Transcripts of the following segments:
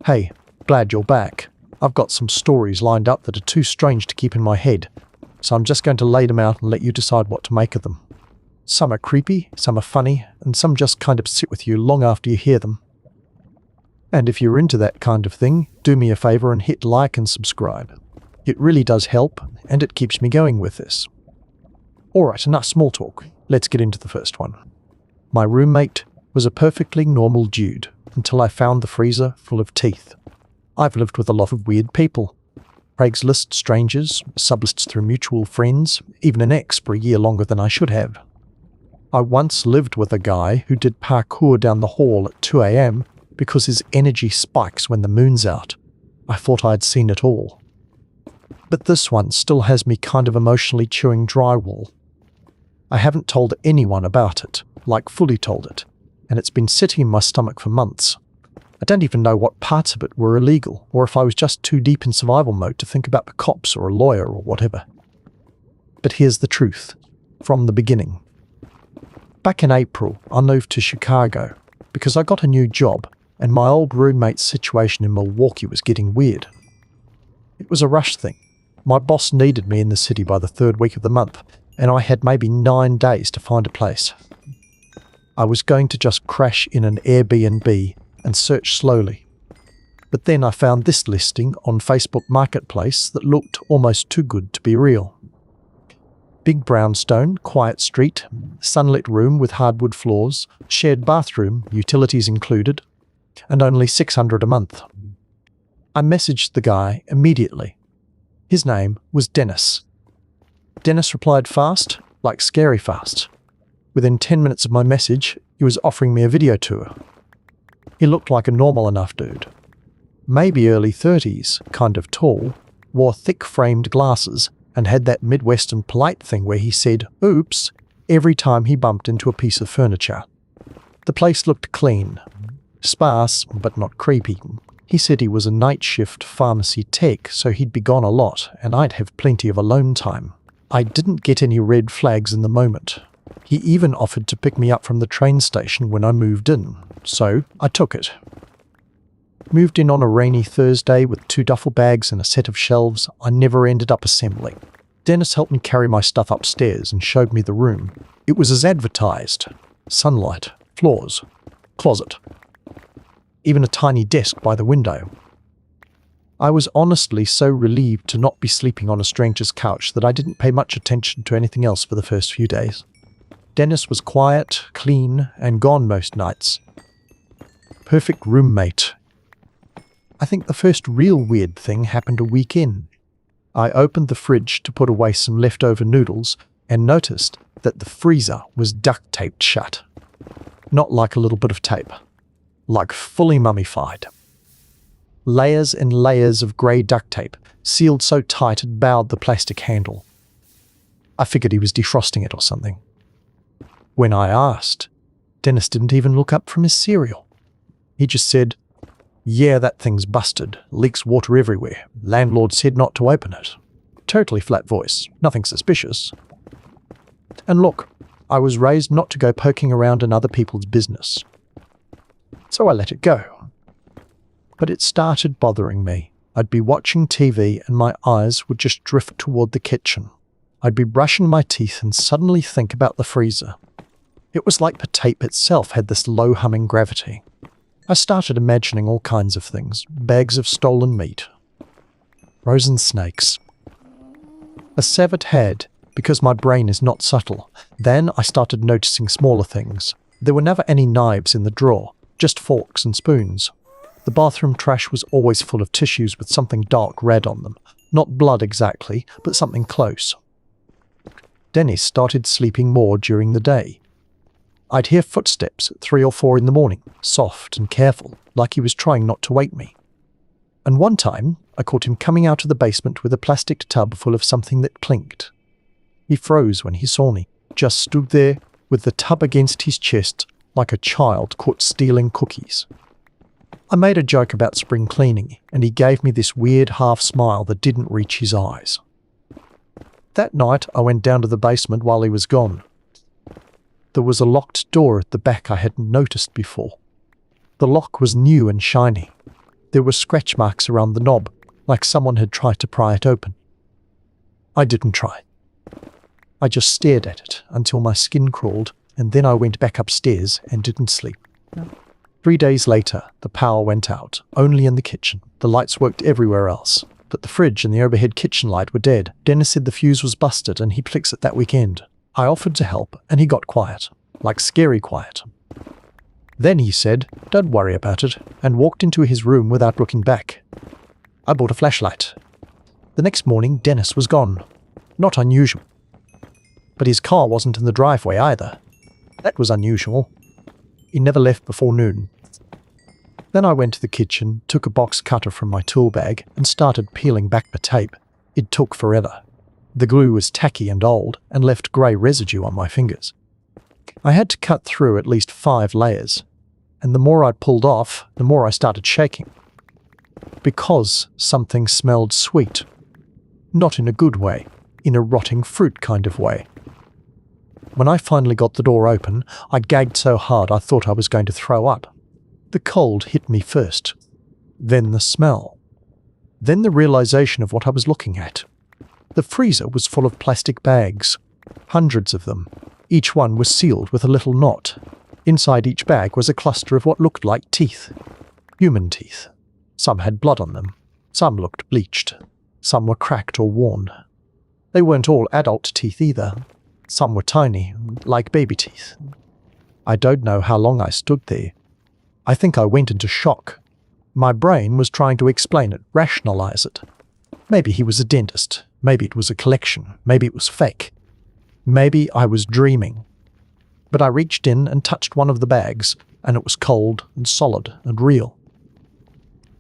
Hey, glad you're back. I've got some stories lined up that are too strange to keep in my head, so I'm just going to lay them out and let you decide what to make of them. Some are creepy, some are funny, and some just kind of sit with you long after you hear them. And if you're into that kind of thing, do me a favor and hit like and subscribe. It really does help, and it keeps me going with this. Alright, enough small talk. Let's get into the first one. My roommate was a perfectly normal dude until I found the freezer full of teeth. I've lived with a lot of weird people. Craigslist strangers, sublists through mutual friends, even an ex for a year longer than I should have. I once lived with a guy who did parkour down the hall at 2 a.m. because his energy spikes when the moon's out. I thought I'd seen it all. But this one still has me kind of emotionally chewing drywall. I haven't told anyone about it, like fully told it, and it's been sitting in my stomach for months. I don't even know what parts of it were illegal, or if I was just too deep in survival mode to think about the cops or a lawyer or whatever. But here's the truth, from the beginning. Back in April, I moved to Chicago because I got a new job and my old roommate's situation in Milwaukee was getting weird. It was a rush thing. My boss needed me in the city by the third week of the month, and I had maybe 9 days to find a place. I was going to just crash in an Airbnb and search slowly. But then I found this listing on Facebook Marketplace that looked almost too good to be real. Big brownstone, quiet street, sunlit room with hardwood floors, shared bathroom, utilities included, and only $600 a month. I messaged the guy immediately. His name was Dennis. Dennis replied fast, like scary fast. Within 10 minutes of my message, he was offering me a video tour. He looked like a normal enough dude. Maybe early 30s, kind of tall, wore thick framed glasses, and had that Midwestern polite thing where he said, "oops," every time he bumped into a piece of furniture. The place looked clean. Sparse, but not creepy. He said he was a night shift pharmacy tech, so he'd be gone a lot, and I'd have plenty of alone time. I didn't get any red flags in the moment. He even offered to pick me up from the train station when I moved in, so I took it. Moved in on a rainy Thursday with 2 duffel bags and a set of shelves I never ended up assembling. Dennis helped me carry my stuff upstairs and showed me the room. It was as advertised. Sunlight, floors, closet. Even a tiny desk by the window. I was honestly so relieved to not be sleeping on a stranger's couch that I didn't pay much attention to anything else for the first few days. Dennis was quiet, clean, and gone most nights. Perfect roommate. I think the first real weird thing happened a week in. I opened the fridge to put away some leftover noodles and noticed that the freezer was duct taped shut. Not like a little bit of tape. Like fully mummified. Layers and layers of grey duct tape, sealed so tight it bowed the plastic handle. I figured he was defrosting it or something. When I asked, Dennis didn't even look up from his cereal. He just said, "Yeah, that thing's busted. Leaks water everywhere. Landlord said not to open it." Totally flat voice. Nothing suspicious. And look, I was raised not to go poking around in other people's business. So I let it go. But it started bothering me. I'd be watching TV and my eyes would just drift toward the kitchen. I'd be brushing my teeth and suddenly think about the freezer. It was like the tape itself had this low-humming gravity. I started imagining all kinds of things. Bags of stolen meat. Frozen snakes. A severed head, because my brain is not subtle. Then I started noticing smaller things. There were never any knives in the drawer, just forks and spoons. The bathroom trash was always full of tissues with something dark red on them. Not blood exactly, but something close. Dennis started sleeping more during the day. I'd hear footsteps at 3 or 4 in the morning, soft and careful, like he was trying not to wake me. And one time, I caught him coming out of the basement with a plastic tub full of something that clinked. He froze when he saw me, just stood there with the tub against his chest like a child caught stealing cookies. I made a joke about spring cleaning, and he gave me this weird half-smile that didn't reach his eyes. That night, I went down to the basement while he was gone. There was a locked door at the back I hadn't noticed before. The lock was new and shiny. There were scratch marks around the knob, like someone had tried to pry it open. I didn't try. I just stared at it until my skin crawled, and then I went back upstairs and didn't sleep. 3 days later, the power went out, only in the kitchen. The lights worked everywhere else, but the fridge and the overhead kitchen light were dead. Dennis said the fuse was busted and he'd fix it that weekend. I offered to help, and he got quiet, like scary quiet. Then he said, "Don't worry about it," and walked into his room without looking back. I bought a flashlight. The next morning, Dennis was gone. Not unusual. But his car wasn't in the driveway either. That was unusual. He never left before noon. Then I went to the kitchen, took a box cutter from my tool bag, and started peeling back the tape. It took forever. The glue was tacky and old, and left grey residue on my fingers. I had to cut through at least 5 layers, and the more I pulled off, the more I started shaking. Because something smelled sweet. Not in a good way, in a rotting fruit kind of way. When I finally got the door open, I gagged so hard I thought I was going to throw up. The cold hit me first, then the smell, then the realization of what I was looking at. The freezer was full of plastic bags, hundreds of them. Each one was sealed with a little knot. Inside each bag was a cluster of what looked like teeth. Human teeth. Some had blood on them. Some looked bleached. Some were cracked or worn. They weren't all adult teeth either. Some were tiny, like baby teeth. I don't know how long I stood there. I think I went into shock. My brain was trying to explain it, rationalize it. Maybe he was a dentist. Maybe it was a collection. Maybe it was fake. Maybe I was dreaming. But I reached in and touched one of the bags, and it was cold and solid and real.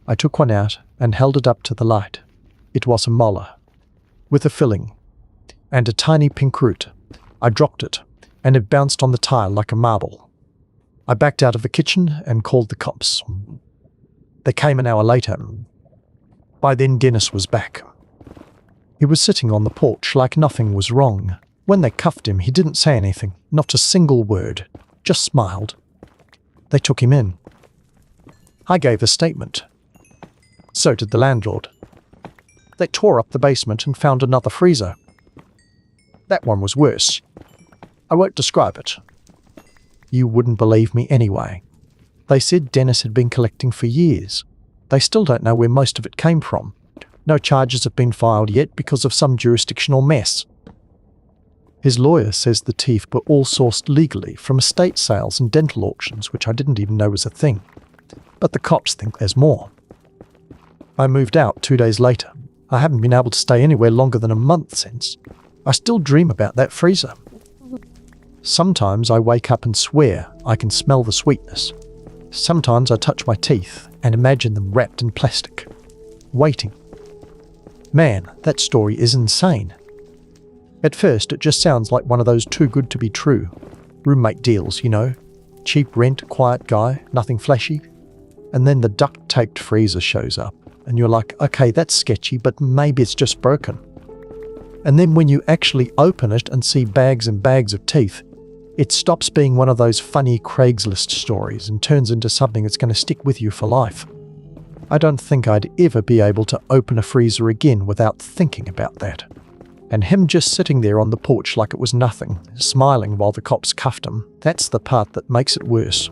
I took one out and held it up to the light. It was a molar, with a filling, and a tiny pink root. I dropped it, and it bounced on the tile like a marble. I backed out of the kitchen and called the cops. They came an hour later. By then Dennis was back. He was sitting on the porch like nothing was wrong. When they cuffed him, he didn't say anything, not a single word, just smiled. They took him in. I gave a statement. So did the landlord. They tore up the basement and found another freezer. That one was worse. I won't describe it. You wouldn't believe me anyway. They said Dennis had been collecting for years. They still don't know where most of it came from. No charges have been filed yet because of some jurisdictional mess. His lawyer says the teeth were all sourced legally from estate sales and dental auctions, which I didn't even know was a thing. But the cops think there's more. I moved out 2 days later. I haven't been able to stay anywhere longer than a month since. I still dream about that freezer. Sometimes I wake up and swear I can smell the sweetness. Sometimes I touch my teeth and imagine them wrapped in plastic, waiting. Man, that story is insane. At first, it just sounds like one of those too good to be true roommate deals, you know. Cheap rent, quiet guy, nothing flashy. And then the duct-taped freezer shows up, and you're like, okay, that's sketchy, but maybe it's just broken. And then when you actually open it and see bags and bags of teeth, it stops being one of those funny Craigslist stories and turns into something that's going to stick with you for life. I don't think I'd ever be able to open a freezer again without thinking about that. And him just sitting there on the porch like it was nothing, smiling while the cops cuffed him, that's the part that makes it worse.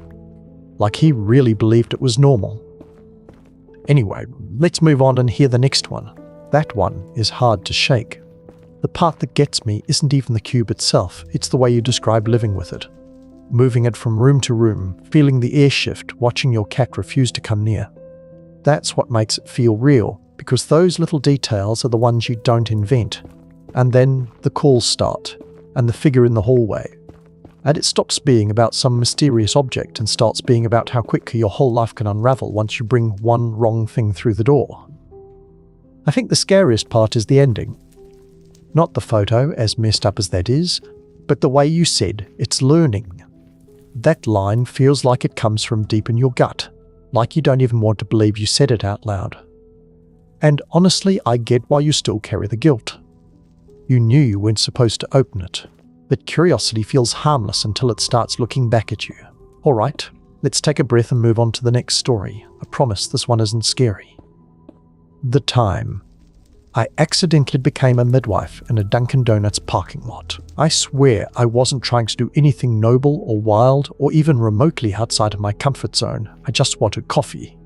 Like he really believed it was normal. Anyway, let's move on and hear the next one. That one is hard to shake. The part that gets me isn't even the cube itself, it's the way you describe living with it. Moving it from room to room, feeling the air shift, watching your cat refuse to come near. That's what makes it feel real, because those little details are the ones you don't invent. And then the calls start, and the figure in the hallway. And it stops being about some mysterious object and starts being about how quickly your whole life can unravel once you bring one wrong thing through the door. I think the scariest part is the ending. Not the photo, as messed up as that is, but the way you said, it's learning. That line feels like it comes from deep in your gut, like you don't even want to believe you said it out loud. And honestly, I get why you still carry the guilt. You knew you weren't supposed to open it, but curiosity feels harmless until it starts looking back at you. Alright, Let's take a breath and move on to the next story. I promise this one isn't scary. The time. I accidentally became a midwife in a Dunkin' Donuts parking lot. I swear I wasn't trying to do anything noble or wild or even remotely outside of my comfort zone. I just wanted coffee.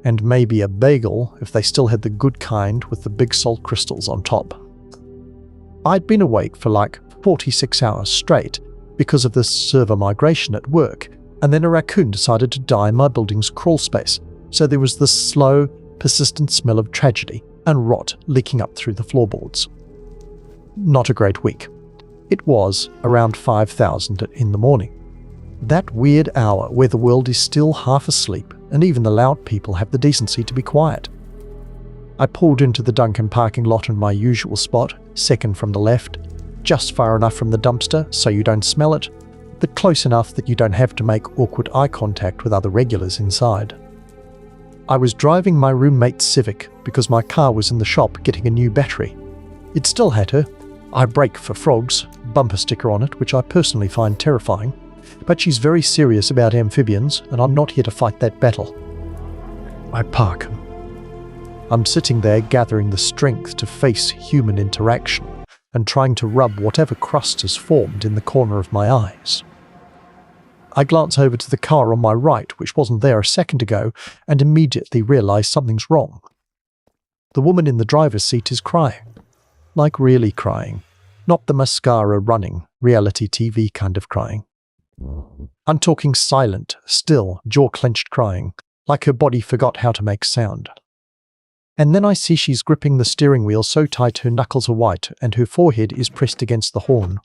And maybe a bagel if they still had the good kind with the big salt crystals on top. I'd been awake for like 46 hours straight because of this server migration at work, and then a raccoon decided to die in my building's crawl space, so there was this slow, persistent smell of tragedy and rot leaking up through the floorboards. Not a great week. It was around 5,000 in the morning. That weird hour where the world is still half asleep and even the loud people have the decency to be quiet. I pulled into the Dunkin' parking lot in my usual spot, second from the left, just far enough from the dumpster so you don't smell it, but close enough that you don't have to make awkward eye contact with other regulars inside. I was driving my roommate's Civic because my car was in the shop getting a new battery. It still had her "I brake for frogs" bumper sticker on it, which I personally find terrifying, but she's very serious about amphibians and I'm not here to fight that battle. I park. I'm sitting there gathering the strength to face human interaction and trying to rub whatever crust has formed in the corner of my eyes. I glance over to the car on my right, which wasn't there a second ago, and immediately realize something's wrong. The woman in the driver's seat is crying. Like really crying. Not the mascara running, reality TV kind of crying. I'm talking silent, still, jaw-clenched crying, like her body forgot how to make sound. And then I see she's gripping the steering wheel so tight her knuckles are white and her forehead is pressed against the horn.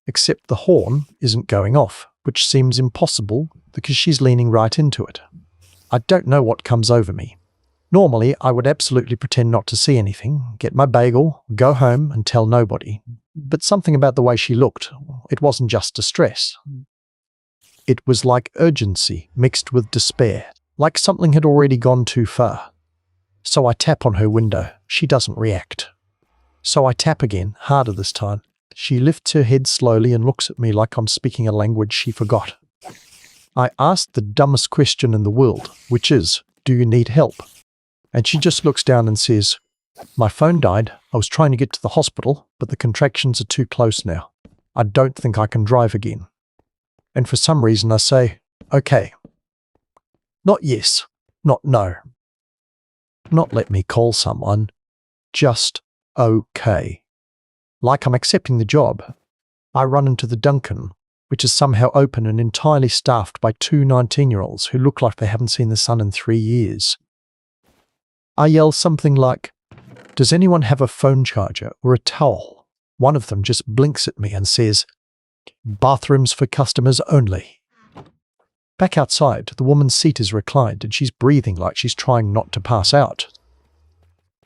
Except the horn isn't going off, which seems impossible because she's leaning right into it. I don't know what comes over me. Normally, I would absolutely pretend not to see anything, get my bagel, go home and tell nobody. But something about the way she looked, it wasn't just distress. It was like urgency mixed with despair, like something had already gone too far. So I tap on her window. She doesn't react. So I tap again, harder this time. She lifts her head slowly and looks at me like I'm speaking a language she forgot. I asked the dumbest question in the world, which is, "Do you need help?" And she just looks down and says, "My phone died. I was trying to get to the hospital, but the contractions are too close now. I don't think I can drive again." And for some reason I say, "Okay." Not yes, not no. Not let me call someone. Just okay. Like I'm accepting the job. I run into the Dunkin', which is somehow open and entirely staffed by two 19-year-olds who look like they haven't seen the sun in 3 years. I yell something like, "Does anyone have a phone charger or a towel?" One of them just blinks at me and says, "Bathrooms for customers only." Back outside, the woman's seat is reclined and she's breathing like she's trying not to pass out.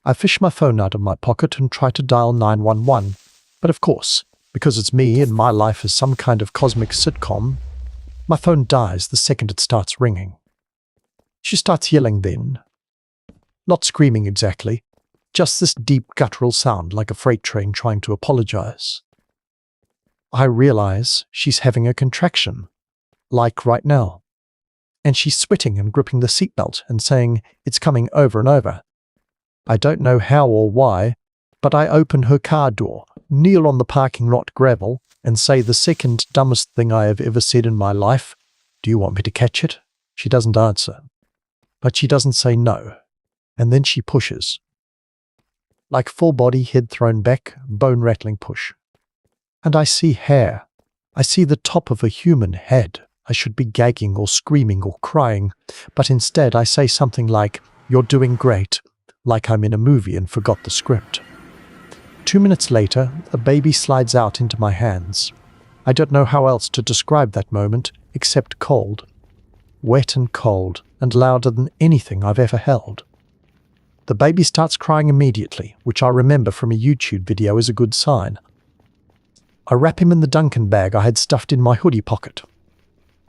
I fish my phone out of my pocket and try to dial 911, but of course, because it's me and my life is some kind of cosmic sitcom, my phone dies the second it starts ringing. She starts yelling then. Not screaming exactly, just this deep guttural sound like a freight train trying to apologize. I realize she's having a contraction, like right now. And she's sweating and gripping the seatbelt and saying it's coming over and over. I don't know how or why, but I open her car door, kneel on the parking lot gravel, and say the second dumbest thing I have ever said in my life. "Do you want me to catch it?" She doesn't answer. But she doesn't say no. And then she pushes. Like full body, head thrown back, bone-rattling push. And I see hair. I see the top of a human head. I should be gagging or screaming or crying, but instead I say something like, "You're doing great," like I'm in a movie and forgot the script. 2 minutes later, a baby slides out into my hands. I don't know how else to describe that moment except cold. Wet and cold, and louder than anything I've ever held. The baby starts crying immediately, which I remember from a YouTube video is a good sign. I wrap him in the Dunkin' bag I had stuffed in my hoodie pocket.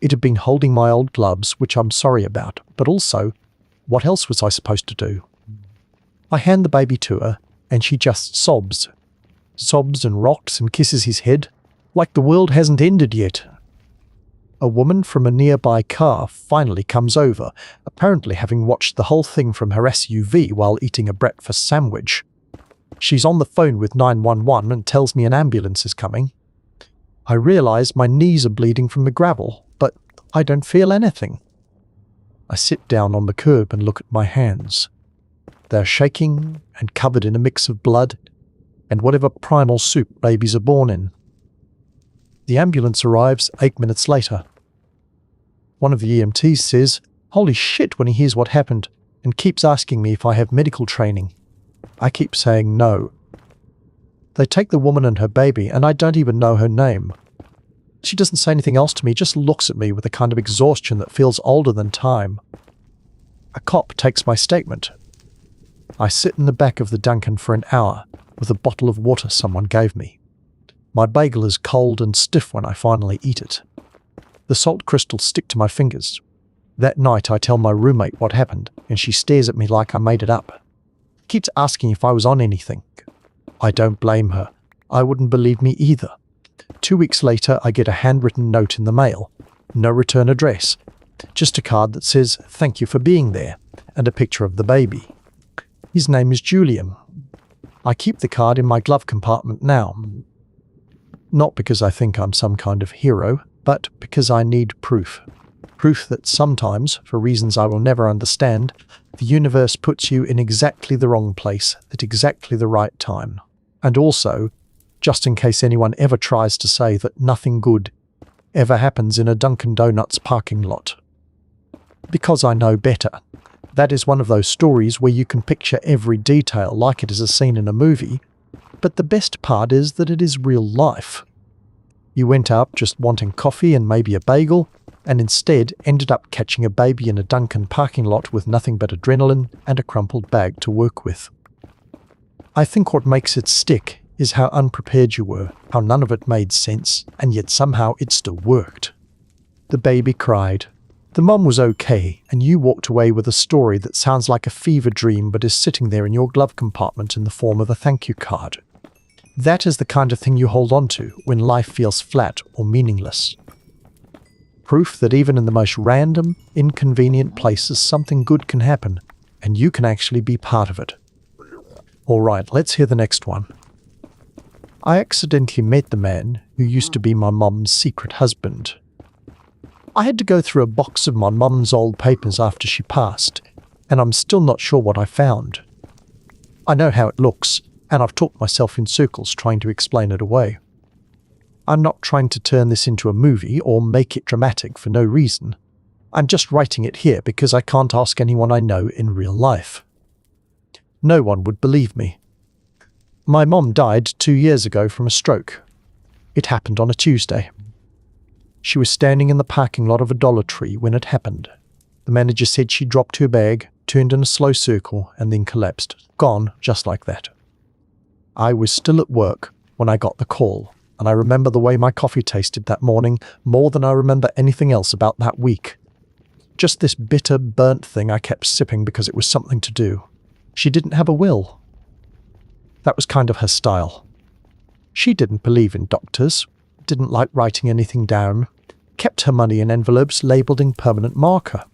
It had been holding my old gloves, which I'm sorry about, but also, what else was I supposed to do? I hand the baby to her, and she just sobs. Sobs and rocks and kisses his head, like the world hasn't ended yet. A woman from a nearby car finally comes over, apparently having watched the whole thing from her SUV while eating a breakfast sandwich. She's on the phone with 911 and tells me an ambulance is coming. I realise my knees are bleeding from the gravel, but I don't feel anything. I sit down on the curb and look at my hands. They're shaking and covered in a mix of blood and whatever primal soup babies are born in. The ambulance arrives 8 minutes later. One of the EMTs says, "Holy shit," when he hears what happened, and keeps asking me if I have medical training. I keep saying no. They take the woman and her baby, and I don't even know her name. She doesn't say anything else to me, just looks at me with a kind of exhaustion that feels older than time. A cop takes my statement. I sit in the back of the Dunkin' for an hour with a bottle of water someone gave me. My bagel is cold and stiff when I finally eat it. The salt crystals stick to my fingers. That night I tell my roommate what happened, and she stares at me like I made it up. Keeps asking if I was on anything. I don't blame her. I wouldn't believe me either. 2 weeks later, I get a handwritten note in the mail. No return address. Just a card that says, "Thank you for being there," and a picture of the baby. His name is Julian. I keep the card in my glove compartment now. Not because I think I'm some kind of hero, but because I need proof. Proof that sometimes, for reasons I will never understand, the universe puts you in exactly the wrong place at exactly the right time. And also, just in case anyone ever tries to say that nothing good ever happens in a Dunkin' Donuts parking lot. Because I know better. That is one of those stories where you can picture every detail like it is a scene in a movie, but the best part is that it is real life. You went up just wanting coffee and maybe a bagel, and instead ended up catching a baby in a Dunkin' parking lot with nothing but adrenaline and a crumpled bag to work with. I think what makes it stick is how unprepared you were, how none of it made sense, and yet somehow it still worked. The baby cried. The mom was okay, and you walked away with a story that sounds like a fever dream but is sitting there in your glove compartment in the form of a thank you card. That is the kind of thing you hold on to when life feels flat or meaningless. Proof that even in the most random, inconvenient places something good can happen, and you can actually be part of it. Alright, let's hear the next one. I accidentally met the man who used to be my mum's secret husband. I had to go through a box of my mum's old papers after she passed, and I'm still not sure what I found. I know how it looks, and I've talked myself in circles trying to explain it away. I'm not trying to turn this into a movie or make it dramatic for no reason. I'm just writing it here because I can't ask anyone I know in real life. No one would believe me. My mom died 2 years ago from a stroke. It happened on a Tuesday. She was standing in the parking lot of a Dollar Tree when it happened. The manager said she dropped her bag, turned in a slow circle, and then collapsed. Gone, just like that. I was still at work when I got the call, and I remember the way my coffee tasted that morning more than I remember anything else about that week. Just this bitter, burnt thing I kept sipping because it was something to do. She didn't have a will. That was kind of her style. She didn't believe in doctors, didn't like writing anything down, kept her money in envelopes labelled in permanent marker.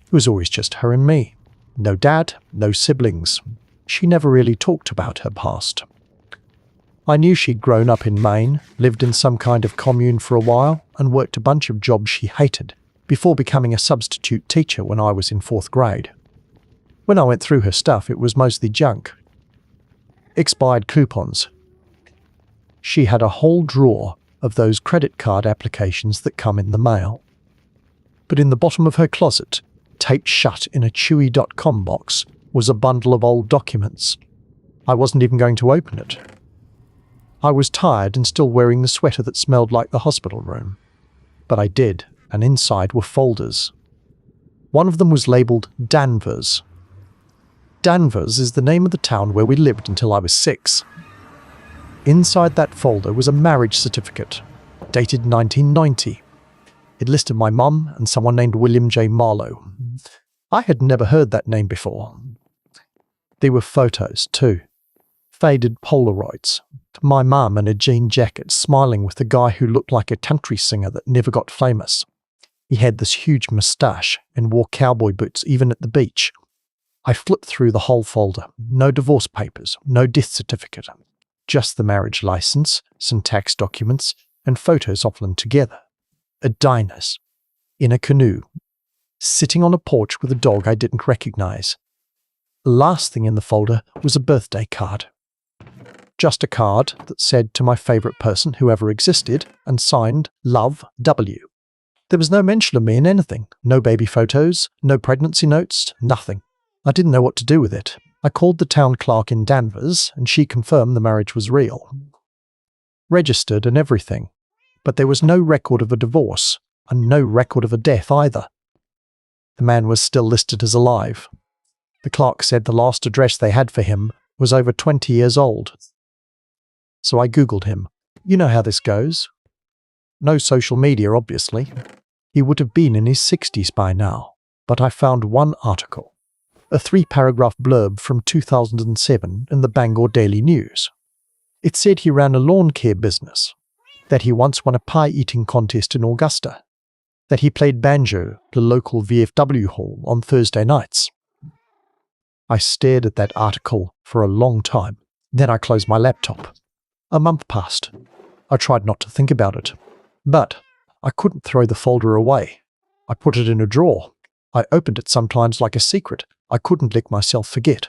It was always just her and me. No dad, no siblings. She never really talked about her past. I knew she'd grown up in Maine, lived in some kind of commune for a while, and worked a bunch of jobs she hated, before becoming a substitute teacher when I was in 4th grade. When I went through her stuff, it was mostly junk. Expired coupons. She had a whole drawer of those credit card applications that come in the mail. But in the bottom of her closet, taped shut in a chewy.com box, was a bundle of old documents. I wasn't even going to open it. I was tired and still wearing the sweater that smelled like the hospital room. But I did, and inside were folders. One of them was labelled Danvers. Danvers is the name of the town where we lived until I was 6. Inside that folder was a marriage certificate, dated 1990. It listed my mum and someone named William J. Marlowe. I had never heard that name before. There were photos, too. Faded Polaroids. My mum in a jean jacket smiling with a guy who looked like a country singer that never got famous. He had this huge moustache and wore cowboy boots even at the beach. I flipped through the whole folder. No divorce papers, no death certificate. Just the marriage license, some tax documents, and photos of them together. At diners. In a canoe. Sitting on a porch with a dog I didn't recognize. The last thing in the folder was a birthday card. Just a card that said to my favourite person who ever existed and signed Love W. There was no mention of me in anything. No baby photos, no pregnancy notes, nothing. I didn't know what to do with it. I called the town clerk in Danvers and she confirmed the marriage was real. Registered and everything. But there was no record of a divorce and no record of a death either. The man was still listed as alive. The clerk said the last address they had for him was over 20 years old. So I googled him. You know how this goes. No social media, obviously. He would have been in his 60s by now. But I found one article. A 3-paragraph blurb from 2007 in the Bangor Daily News. It said he ran a lawn care business. That he once won a pie-eating contest in Augusta. That he played banjo at the local VFW hall on Thursday nights. I stared at that article for a long time. Then I closed my laptop. A month passed. I tried not to think about it. But I couldn't throw the folder away. I put it in a drawer. I opened it sometimes like a secret. I couldn't let myself forget.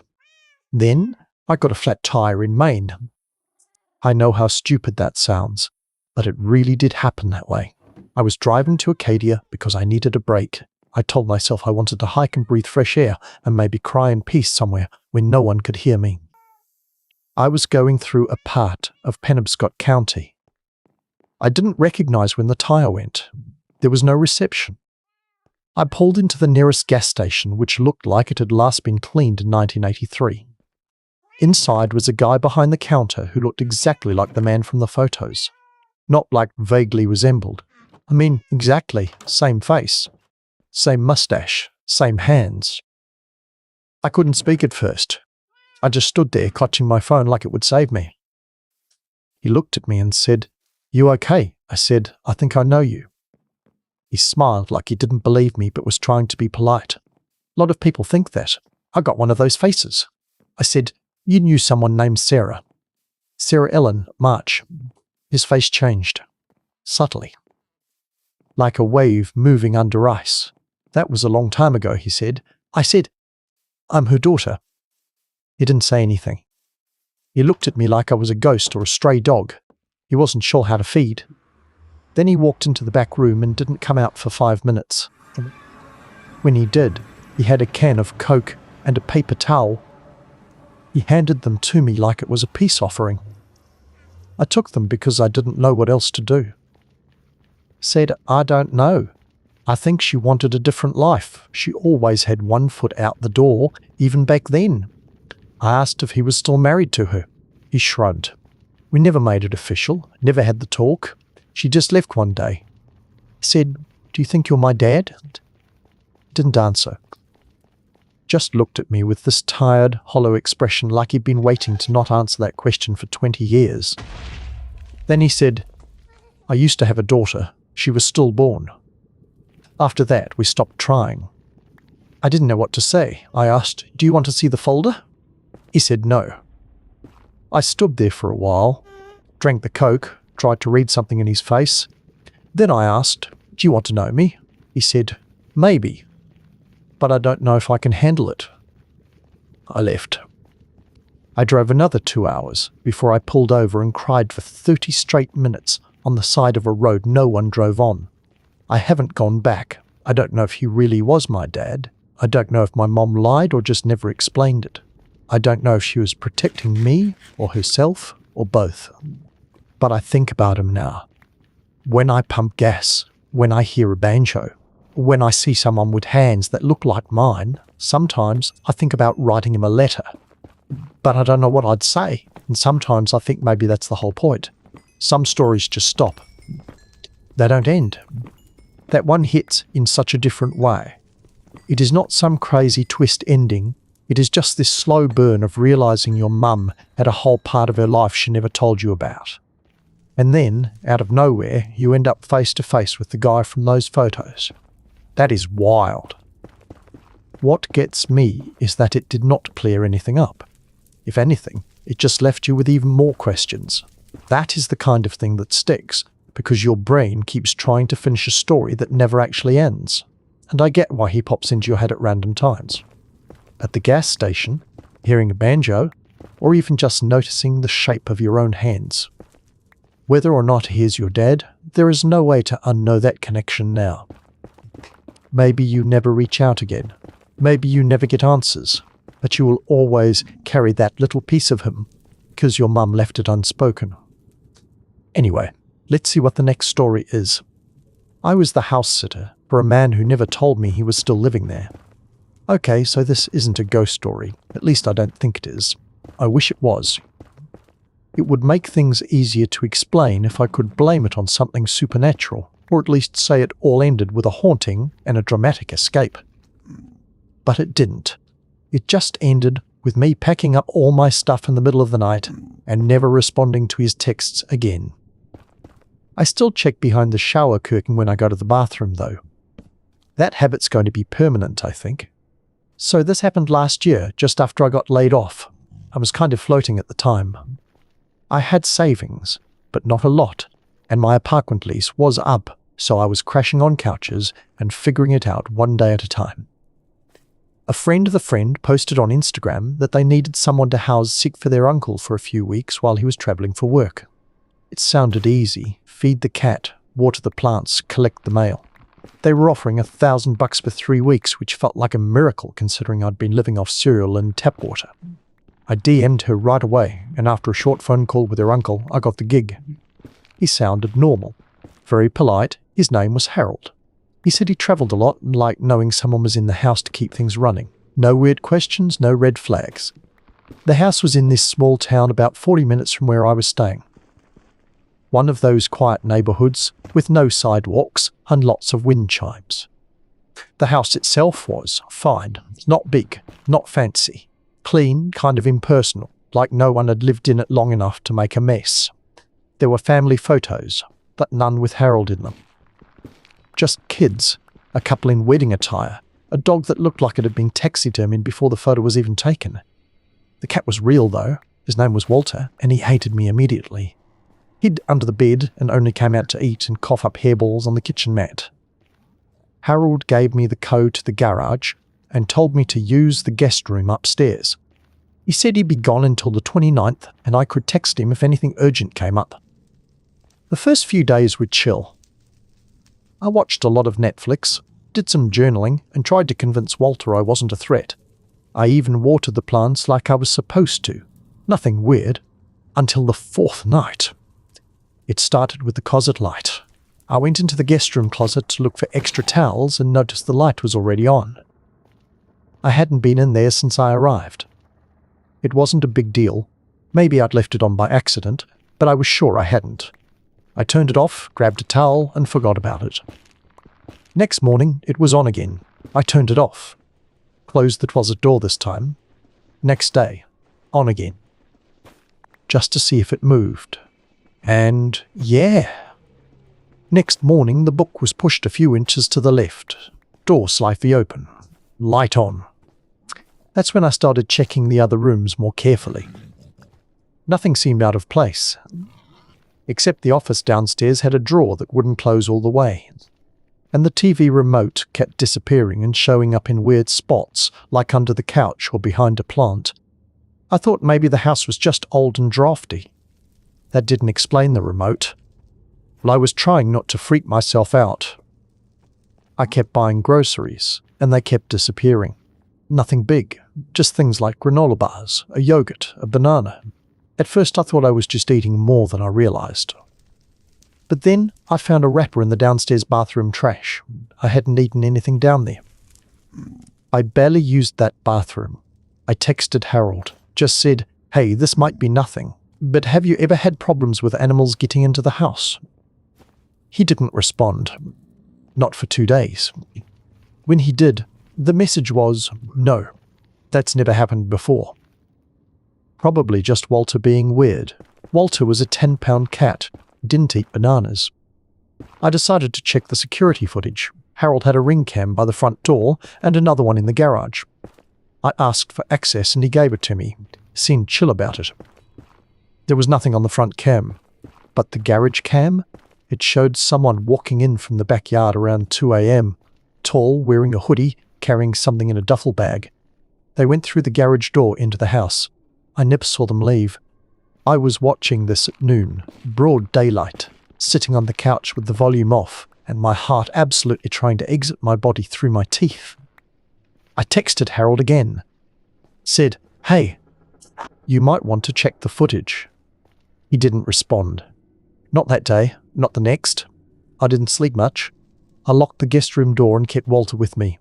Then I got a flat tire in Maine. I know how stupid that sounds, but it really did happen that way. I was driving to Acadia because I needed a break. I told myself I wanted to hike and breathe fresh air and maybe cry in peace somewhere where no one could hear me. I was going through a part of Penobscot County. I didn't recognize when the tire went. There was no reception. I pulled into the nearest gas station, which looked like it had last been cleaned in 1983. Inside was a guy behind the counter who looked exactly like the man from the photos. Not like vaguely resembled. I mean, exactly, same face. Same mustache, same hands. I couldn't speak at first. I just stood there clutching my phone like it would save me. He looked at me and said, "You okay?" I said, "I think I know you." He smiled like he didn't believe me but was trying to be polite. A lot of people think that. I got one of those faces. I said, "You knew someone named Sarah." Sarah Ellen, March. His face changed. Subtly. Like a wave moving under ice. "That was a long time ago," he said. I said, "I'm her daughter." He didn't say anything. He looked at me like I was a ghost or a stray dog. He wasn't sure how to feed. Then he walked into the back room and didn't come out for 5 minutes. When he did, he had a can of Coke and a paper towel. He handed them to me like it was a peace offering. I took them because I didn't know what else to do. Said, "I don't know. I think she wanted a different life. She always had one foot out the door, even back then." I asked if he was still married to her. He shrugged. "We never made it official, never had the talk. She just left one day." Said, "Do you think you're my dad?" Didn't answer. Just looked at me with this tired, hollow expression like he'd been waiting to not answer that question for 20 years. Then he said, "I used to have a daughter. She was stillborn. After that, we stopped trying." I didn't know what to say. I asked, "Do you want to see the folder?" He said no. I stood there for a while, drank the Coke, tried to read something in his face. Then I asked, "Do you want to know me?" He said, "Maybe, but I don't know if I can handle it." I left. I drove another 2 hours before I pulled over and cried for 30 straight minutes on the side of a road no one drove on. I haven't gone back. I don't know if he really was my dad. I don't know if my mom lied or just never explained it. I don't know if she was protecting me or herself or both. But I think about him now. When I pump gas, when I hear a banjo, when I see someone with hands that look like mine, sometimes I think about writing him a letter. But I don't know what I'd say, and sometimes I think maybe that's the whole point. Some stories just stop. They don't end. That one hits in such a different way. It is not some crazy twist ending. It is just this slow burn of realizing your mum had a whole part of her life she never told you about. And then, out of nowhere, you end up face to face with the guy from those photos. That is wild. What gets me is that it did not clear anything up. If anything, it just left you with even more questions. That is the kind of thing that sticks, because your brain keeps trying to finish a story that never actually ends. And I get why he pops into your head at random times. At the gas station, hearing a banjo, or even just noticing the shape of your own hands. Whether or not he is your dad, there is no way to unknow that connection now. Maybe you never reach out again. Maybe you never get answers, but you will always carry that little piece of him because your mum left it unspoken. Anyway, let's see what the next story is. I was the house sitter for a man who never told me he was still living there. Okay, so this isn't a ghost story. At least I don't think it is. I wish it was. It would make things easier to explain if I could blame it on something supernatural, or at least say it all ended with a haunting and a dramatic escape. But it didn't. It just ended with me packing up all my stuff in the middle of the night and never responding to his texts again. I still check behind the shower curtain when I go to the bathroom, though. That habit's going to be permanent, I think. So this happened last year, just after I got laid off. I was kind of floating at the time. I had savings, but not a lot, and my apartment lease was up, so I was crashing on couches and figuring it out one day at a time. A friend of a friend posted on Instagram that they needed someone to house sick for their uncle for a few weeks while he was travelling for work. It sounded easy. Feed the cat, water the plants, collect the mail. They were offering $1,000 for 3 weeks, which felt like a miracle considering I'd been living off cereal and tap water. I DM'd her right away, and after a short phone call with her uncle, I got the gig. He sounded normal. Very polite. His name was Harold. He said he travelled a lot and liked knowing someone was in the house to keep things running. No weird questions, no red flags. The house was in this small town about 40 minutes from where I was staying. One of those quiet neighbourhoods with no sidewalks and lots of wind chimes. The house itself was fine, not big, not fancy. Clean, kind of impersonal, like no one had lived in it long enough to make a mess. There were family photos, but none with Harold in them. Just kids, a couple in wedding attire, a dog that looked like it had been taxidermied before the photo was even taken. The cat was real though. His name was Walter, and he hated me immediately. Hid under the bed and only came out to eat and cough up hairballs on the kitchen mat. Harold gave me the code to the garage and told me to use the guest room upstairs. He said he'd be gone until the 29th and I could text him if anything urgent came up. The first few days were chill. I watched a lot of Netflix, did some journaling, and tried to convince Walter I wasn't a threat. I even watered the plants like I was supposed to. Nothing weird. Until the 4th night. It started with the closet light. I went into the guest room closet to look for extra towels and noticed the light was already on. I hadn't been in there since I arrived. It wasn't a big deal. Maybe I'd left it on by accident, but I was sure I hadn't. I turned it off, grabbed a towel, and forgot about it. Next morning, it was on again. I turned it off. Closed the closet door this time. Next day, on again. Just to see if it moved. And yeah. Next morning, the book was pushed a few inches to the left. Door slightly open. Light on. That's when I started checking the other rooms more carefully. Nothing seemed out of place. Except the office downstairs had a drawer that wouldn't close all the way. And the TV remote kept disappearing and showing up in weird spots, like under the couch or behind a plant. I thought maybe the house was just old and drafty. That didn't explain the remote. Well, I was trying not to freak myself out. I kept buying groceries, and they kept disappearing. Nothing big, just things like granola bars, a yogurt, a banana. At first I thought I was just eating more than I realized. But then I found a wrapper in the downstairs bathroom trash. I hadn't eaten anything down there. I barely used that bathroom. I texted Harold, just said, "Hey, this might be nothing, but have you ever had problems with animals getting into the house?" He didn't respond. Not for 2 days. When he did, the message was, "No, that's never happened before." Probably just Walter being weird. Walter was a 10-pound cat, didn't eat bananas. I decided to check the security footage. Harold had a ring cam by the front door and another one in the garage. I asked for access and he gave it to me. Seemed chill about it. There was nothing on the front cam, but the garage cam? It showed someone walking in from the backyard around 2 a.m, tall, wearing a hoodie, carrying something in a duffel bag. They went through the garage door into the house. I never saw them leave. I was watching this at noon, broad daylight, sitting on the couch with the volume off, and my heart absolutely trying to exit my body through my teeth. I texted Harold again. Said, "Hey, you might want to check the footage." He didn't respond. Not that day, not the next. I didn't sleep much. I locked the guest room door and kept Walter with me.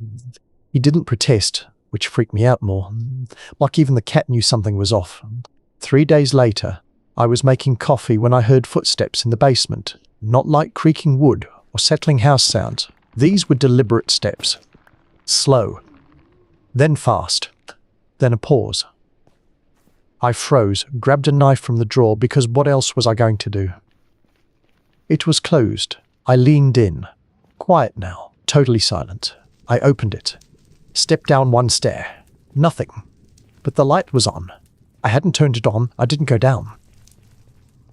He didn't protest, which freaked me out more. Like even the cat knew something was off. 3 days later, I was making coffee when I heard footsteps in the basement. Not like creaking wood or settling house sounds. These were deliberate steps. Slow. Then fast. Then a pause. I froze, grabbed a knife from the drawer because what else was I going to do? It was closed. I leaned in. Quiet now. Totally silent. I opened it. Stepped down one stair. Nothing. But the light was on. I hadn't turned it on. I didn't go down.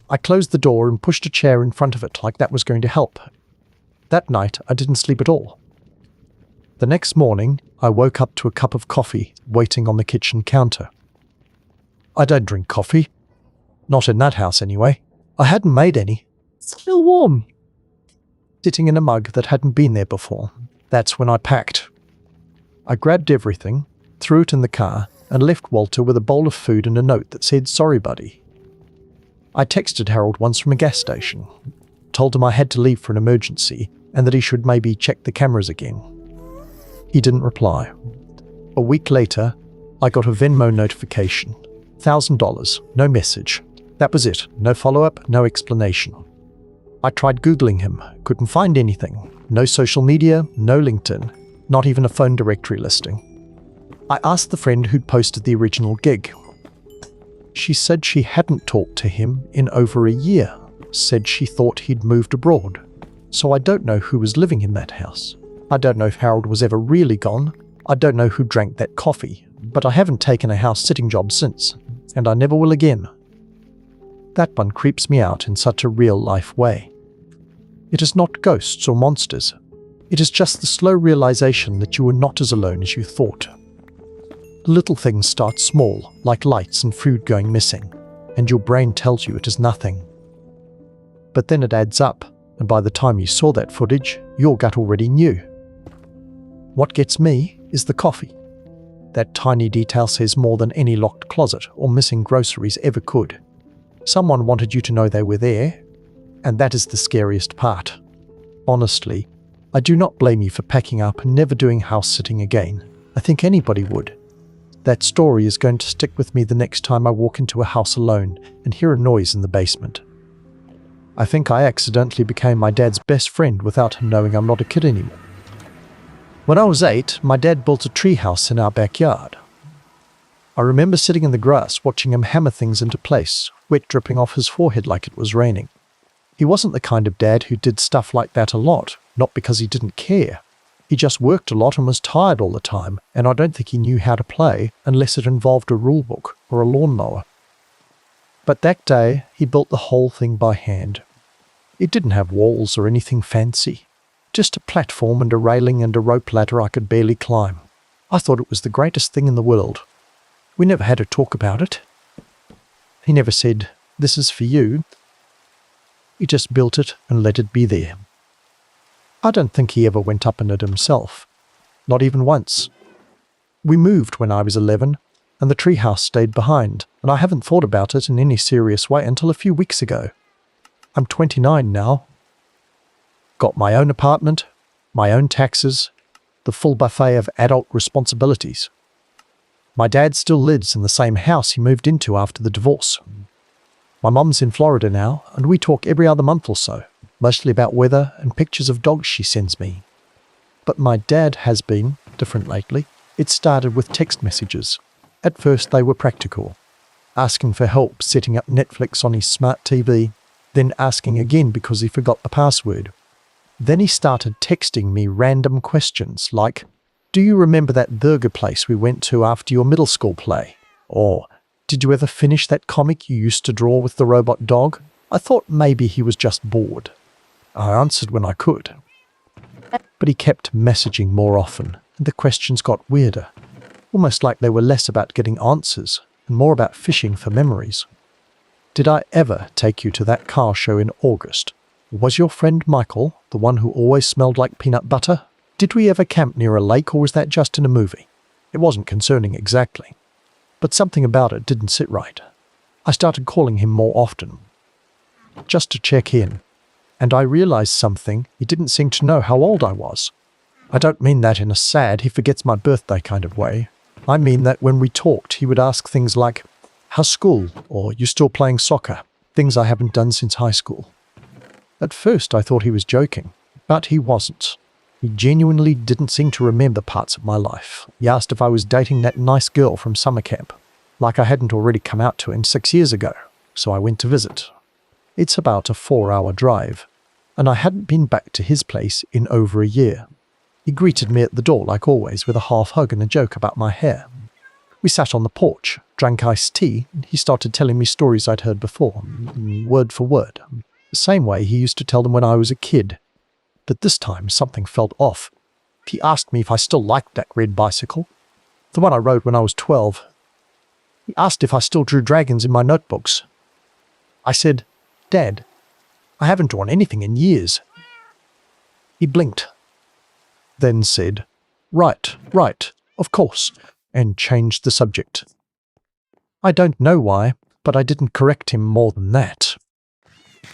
I closed the door and pushed a chair in front of it like that was going to help. That night, I didn't sleep at all. The next morning, I woke up to a cup of coffee waiting on the kitchen counter. I don't drink coffee. Not in that house anyway. I hadn't made any. Still warm. Sitting in a mug that hadn't been there before. That's when I packed. I grabbed everything, threw it in the car, and left Walter with a bowl of food and a note that said, "Sorry, buddy." I texted Harold once from a gas station. Told him I had to leave for an emergency and that he should maybe check the cameras again. He didn't reply. A week later, I got a Venmo notification. $1,000, no message. That was it. No follow-up, no explanation. I tried Googling him, couldn't find anything. No social media, no LinkedIn, not even a phone directory listing. I asked the friend who'd posted the original gig. She said she hadn't talked to him in over a year, said she thought he'd moved abroad. So I don't know who was living in that house. I don't know if Harold was ever really gone. I don't know who drank that coffee, but I haven't taken a house-sitting job since, and I never will again. That one creeps me out in such a real-life way. It is not ghosts or monsters. It is just the slow realization that you are not as alone as you thought. Little things start small, like lights and food going missing, and your brain tells you it is nothing. But then it adds up, and by the time you saw that footage, your gut already knew. What gets me is the coffee. That tiny detail says more than any locked closet or missing groceries ever could. Someone wanted you to know they were there, and that is the scariest part. Honestly, I do not blame you for packing up and never doing house sitting again. I think anybody would. That story is going to stick with me the next time I walk into a house alone and hear a noise in the basement. I think I accidentally became my dad's best friend without him knowing I'm not a kid anymore. When I was 8, my dad built a treehouse in our backyard. I remember sitting in the grass watching him hammer things into place, wet dripping off his forehead like it was raining. He wasn't the kind of dad who did stuff like that a lot, not because he didn't care. He just worked a lot and was tired all the time, and I don't think he knew how to play unless it involved a rule book or a lawnmower. But that day, he built the whole thing by hand. It didn't have walls or anything fancy. Just a platform and a railing and a rope ladder I could barely climb. I thought it was the greatest thing in the world. We never had a talk about it. He never said, "This is for you." He just built it and let it be there. I don't think he ever went up in it himself. Not even once. We moved when I was 11, and the treehouse stayed behind, and I haven't thought about it in any serious way until a few weeks ago. I'm 29 now. Got my own apartment, my own taxes, the full buffet of adult responsibilities. My dad still lives in the same house he moved into after the divorce. My mum's in Florida now, and we talk every other month or so, mostly about weather and pictures of dogs she sends me. But my dad has been different lately. It started with text messages. At first they were practical, asking for help setting up Netflix on his smart TV, then asking again because he forgot the password. Then he started texting me random questions like, "Do you remember that burger place we went to after your middle school play?" Or, "Did you ever finish that comic you used to draw with the robot dog?" I thought maybe he was just bored. I answered when I could. But he kept messaging more often, and the questions got weirder, almost like they were less about getting answers and more about fishing for memories. "Did I ever take you to that car show in August? Was your friend Michael the one who always smelled like peanut butter? Did we ever camp near a lake, or was that just in a movie?" It wasn't concerning exactly, but something about it didn't sit right. I started calling him more often, just to check in, and I realized something. He didn't seem to know how old I was. I don't mean that in a sad, he forgets my birthday kind of way. I mean that when we talked, he would ask things like, "How's school?" or "You still playing soccer?" Things I haven't done since high school. At first I thought he was joking, but he wasn't. He genuinely didn't seem to remember parts of my life. He asked if I was dating that nice girl from summer camp, like I hadn't already come out to him 6 years ago, so I went to visit. It's about a 4-hour drive, and I hadn't been back to his place in over a year. He greeted me at the door like always with a half hug and a joke about my hair. We sat on the porch, drank iced tea, and he started telling me stories I'd heard before, word for word, the same way he used to tell them when I was a kid. But this time something felt off. He asked me if I still liked that red bicycle, the one I rode when I was 12. He asked if I still drew dragons in my notebooks. I said, "Dad, I haven't drawn anything in years." He blinked, then said, Right, of course," and changed the subject. I don't know why, but I didn't correct him more than that.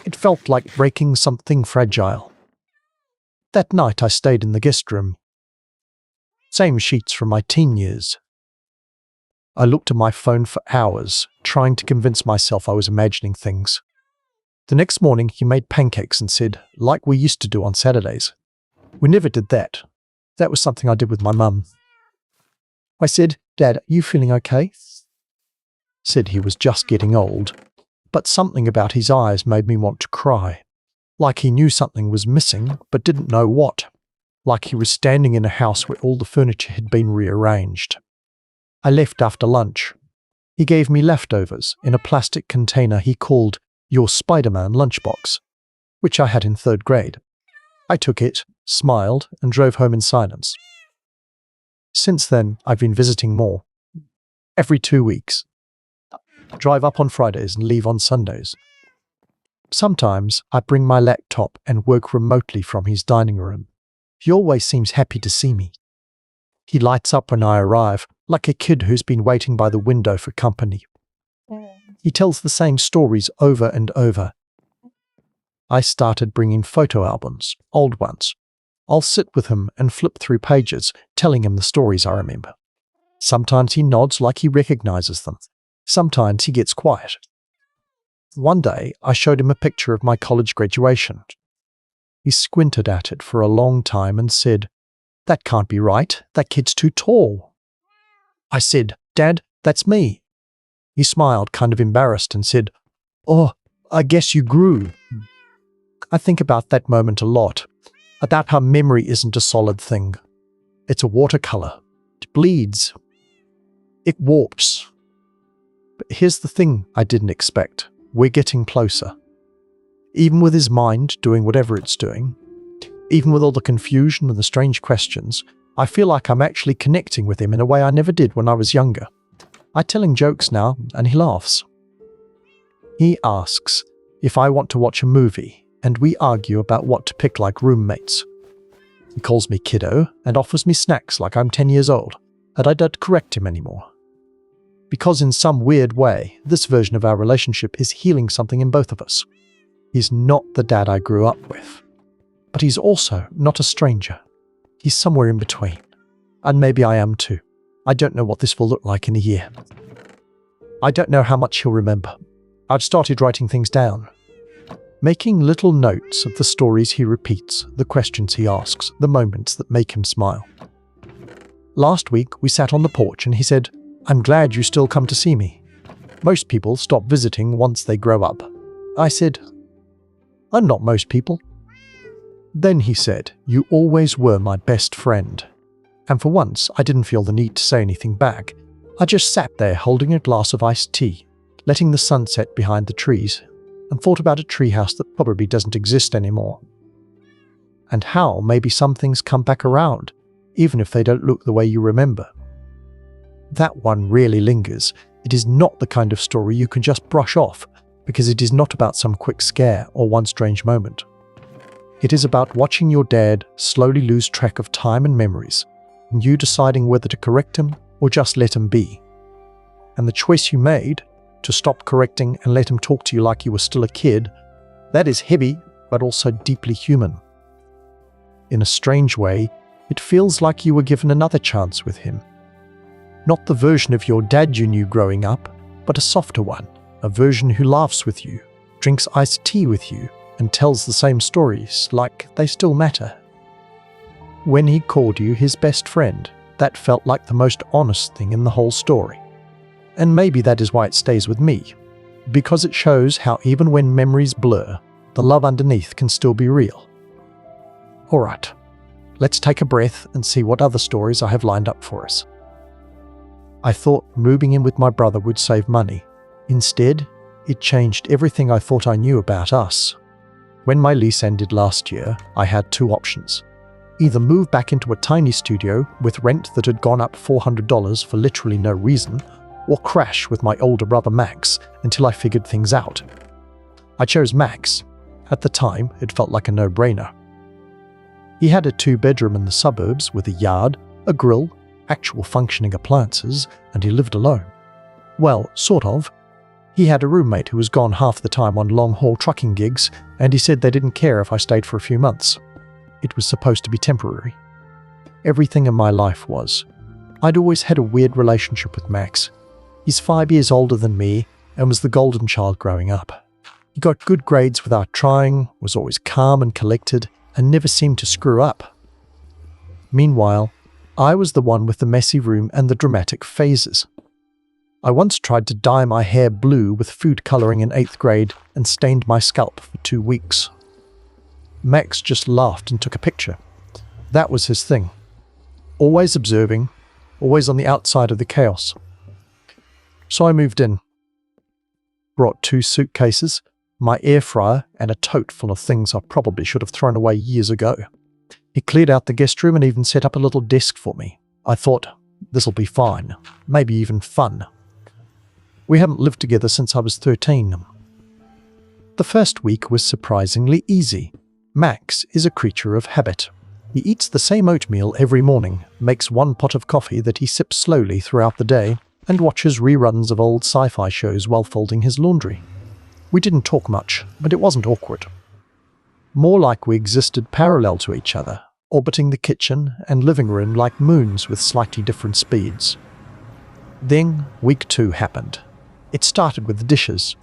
It felt like breaking something fragile. That night I stayed in the guest room. Same sheets from my teen years. I looked at my phone for hours, trying to convince myself I was imagining things. The next morning he made pancakes and said, "Like we used to do on Saturdays." We never did that. That was something I did with my mum. I said, "Dad, are you feeling okay?" Said he was just getting old, but something about his eyes made me want to cry. Like he knew something was missing, but didn't know what. Like he was standing in a house where all the furniture had been rearranged. I left after lunch. He gave me leftovers in a plastic container he called your Spider-Man lunchbox, which I had in 3rd grade. I took it, smiled, and drove home in silence. Since then, I've been visiting more. Every 2 weeks. Drive up on Fridays and leave on Sundays. Sometimes I bring my laptop and work remotely from his dining room. He always seems happy to see me. He lights up when I arrive, like a kid who's been waiting by the window for company. He tells the same stories over and over. I started bringing photo albums, old ones. I'll sit with him and flip through pages, telling him the stories I remember. Sometimes he nods like he recognizes them. Sometimes he gets quiet. One day, I showed him a picture of my college graduation. He squinted at it for a long time and said, "That can't be right. That kid's too tall." I said, "Dad, that's me." He smiled, kind of embarrassed, and said, "Oh, I guess you grew." I think about that moment a lot, about how memory isn't a solid thing. It's a watercolor. It bleeds. It warps. But here's the thing I didn't expect. We're getting closer. Even with his mind doing whatever it's doing, even with all the confusion and the strange questions, I feel like I'm actually connecting with him in a way I never did when I was younger. I tell him jokes now, and he laughs. He asks if I want to watch a movie, and we argue about what to pick like roommates. He calls me kiddo and offers me snacks like I'm 10 years old, and I don't correct him anymore. Because in some weird way, this version of our relationship is healing something in both of us. He's not the dad I grew up with, but he's also not a stranger. He's somewhere in between. And maybe I am too. I don't know what this will look like in a year. I don't know how much he'll remember. I've started writing things down. Making little notes of the stories he repeats, the questions he asks, the moments that make him smile. Last week, we sat on the porch and he said, "I'm glad you still come to see me. Most people stop visiting once they grow up." I said, "I'm not most people." Then he said, "You always were my best friend." And for once, I didn't feel the need to say anything back. I just sat there holding a glass of iced tea, letting the sun set behind the trees, and thought about a treehouse that probably doesn't exist anymore. And how maybe some things come back around, even if they don't look the way you remember. That one really lingers. It is not the kind of story you can just brush off, because it is not about some quick scare or one strange moment. It is about watching your dad slowly lose track of time and memories, and you deciding whether to correct him or just let him be. And the choice you made, to stop correcting and let him talk to you like you were still a kid, that is heavy but also deeply human. In a strange way, it feels like you were given another chance with him. Not the version of your dad you knew growing up, but a softer one, a version who laughs with you, drinks iced tea with you, and tells the same stories like they still matter. When he called you his best friend, that felt like the most honest thing in the whole story. And maybe that is why it stays with me, because it shows how even when memories blur, the love underneath can still be real. Alright, let's take a breath and see what other stories I have lined up for us. I thought moving in with my brother would save money. Instead, it changed everything I thought I knew about us. When my lease ended last year, I had two options. Either move back into a tiny studio with rent that had gone up $400 for literally no reason, or crash with my older brother Max until I figured things out. I chose Max. At the time, it felt like a no-brainer. He had a 2-bedroom in the suburbs with a yard, a grill, actual functioning appliances, and he lived alone. Well, sort of. He had a roommate who was gone half the time on long-haul trucking gigs, and he said they didn't care if I stayed for a few months. It was supposed to be temporary. Everything in my life was. I'd always had a weird relationship with Max. He's 5 years older than me and was the golden child growing up. He got good grades without trying, was always calm and collected, and never seemed to screw up. Meanwhile, I was the one with the messy room and the dramatic phases. I once tried to dye my hair blue with food coloring in 8th grade and stained my scalp for 2 weeks. Max just laughed and took a picture. That was his thing. Always observing, always on the outside of the chaos. So I moved in. Brought 2 suitcases, my air fryer, and a tote full of things I probably should have thrown away years ago. He cleared out the guest room and even set up a little desk for me. I thought, this'll be fine, maybe even fun. We haven't lived together since I was 13. The first week was surprisingly easy. Max is a creature of habit. He eats the same oatmeal every morning, makes 1 pot of coffee that he sips slowly throughout the day, and watches reruns of old sci-fi shows while folding his laundry. We didn't talk much, but it wasn't awkward. More like we existed parallel to each other, orbiting the kitchen and living room like moons with slightly different speeds. Then, week 2 happened. It started with the dishes.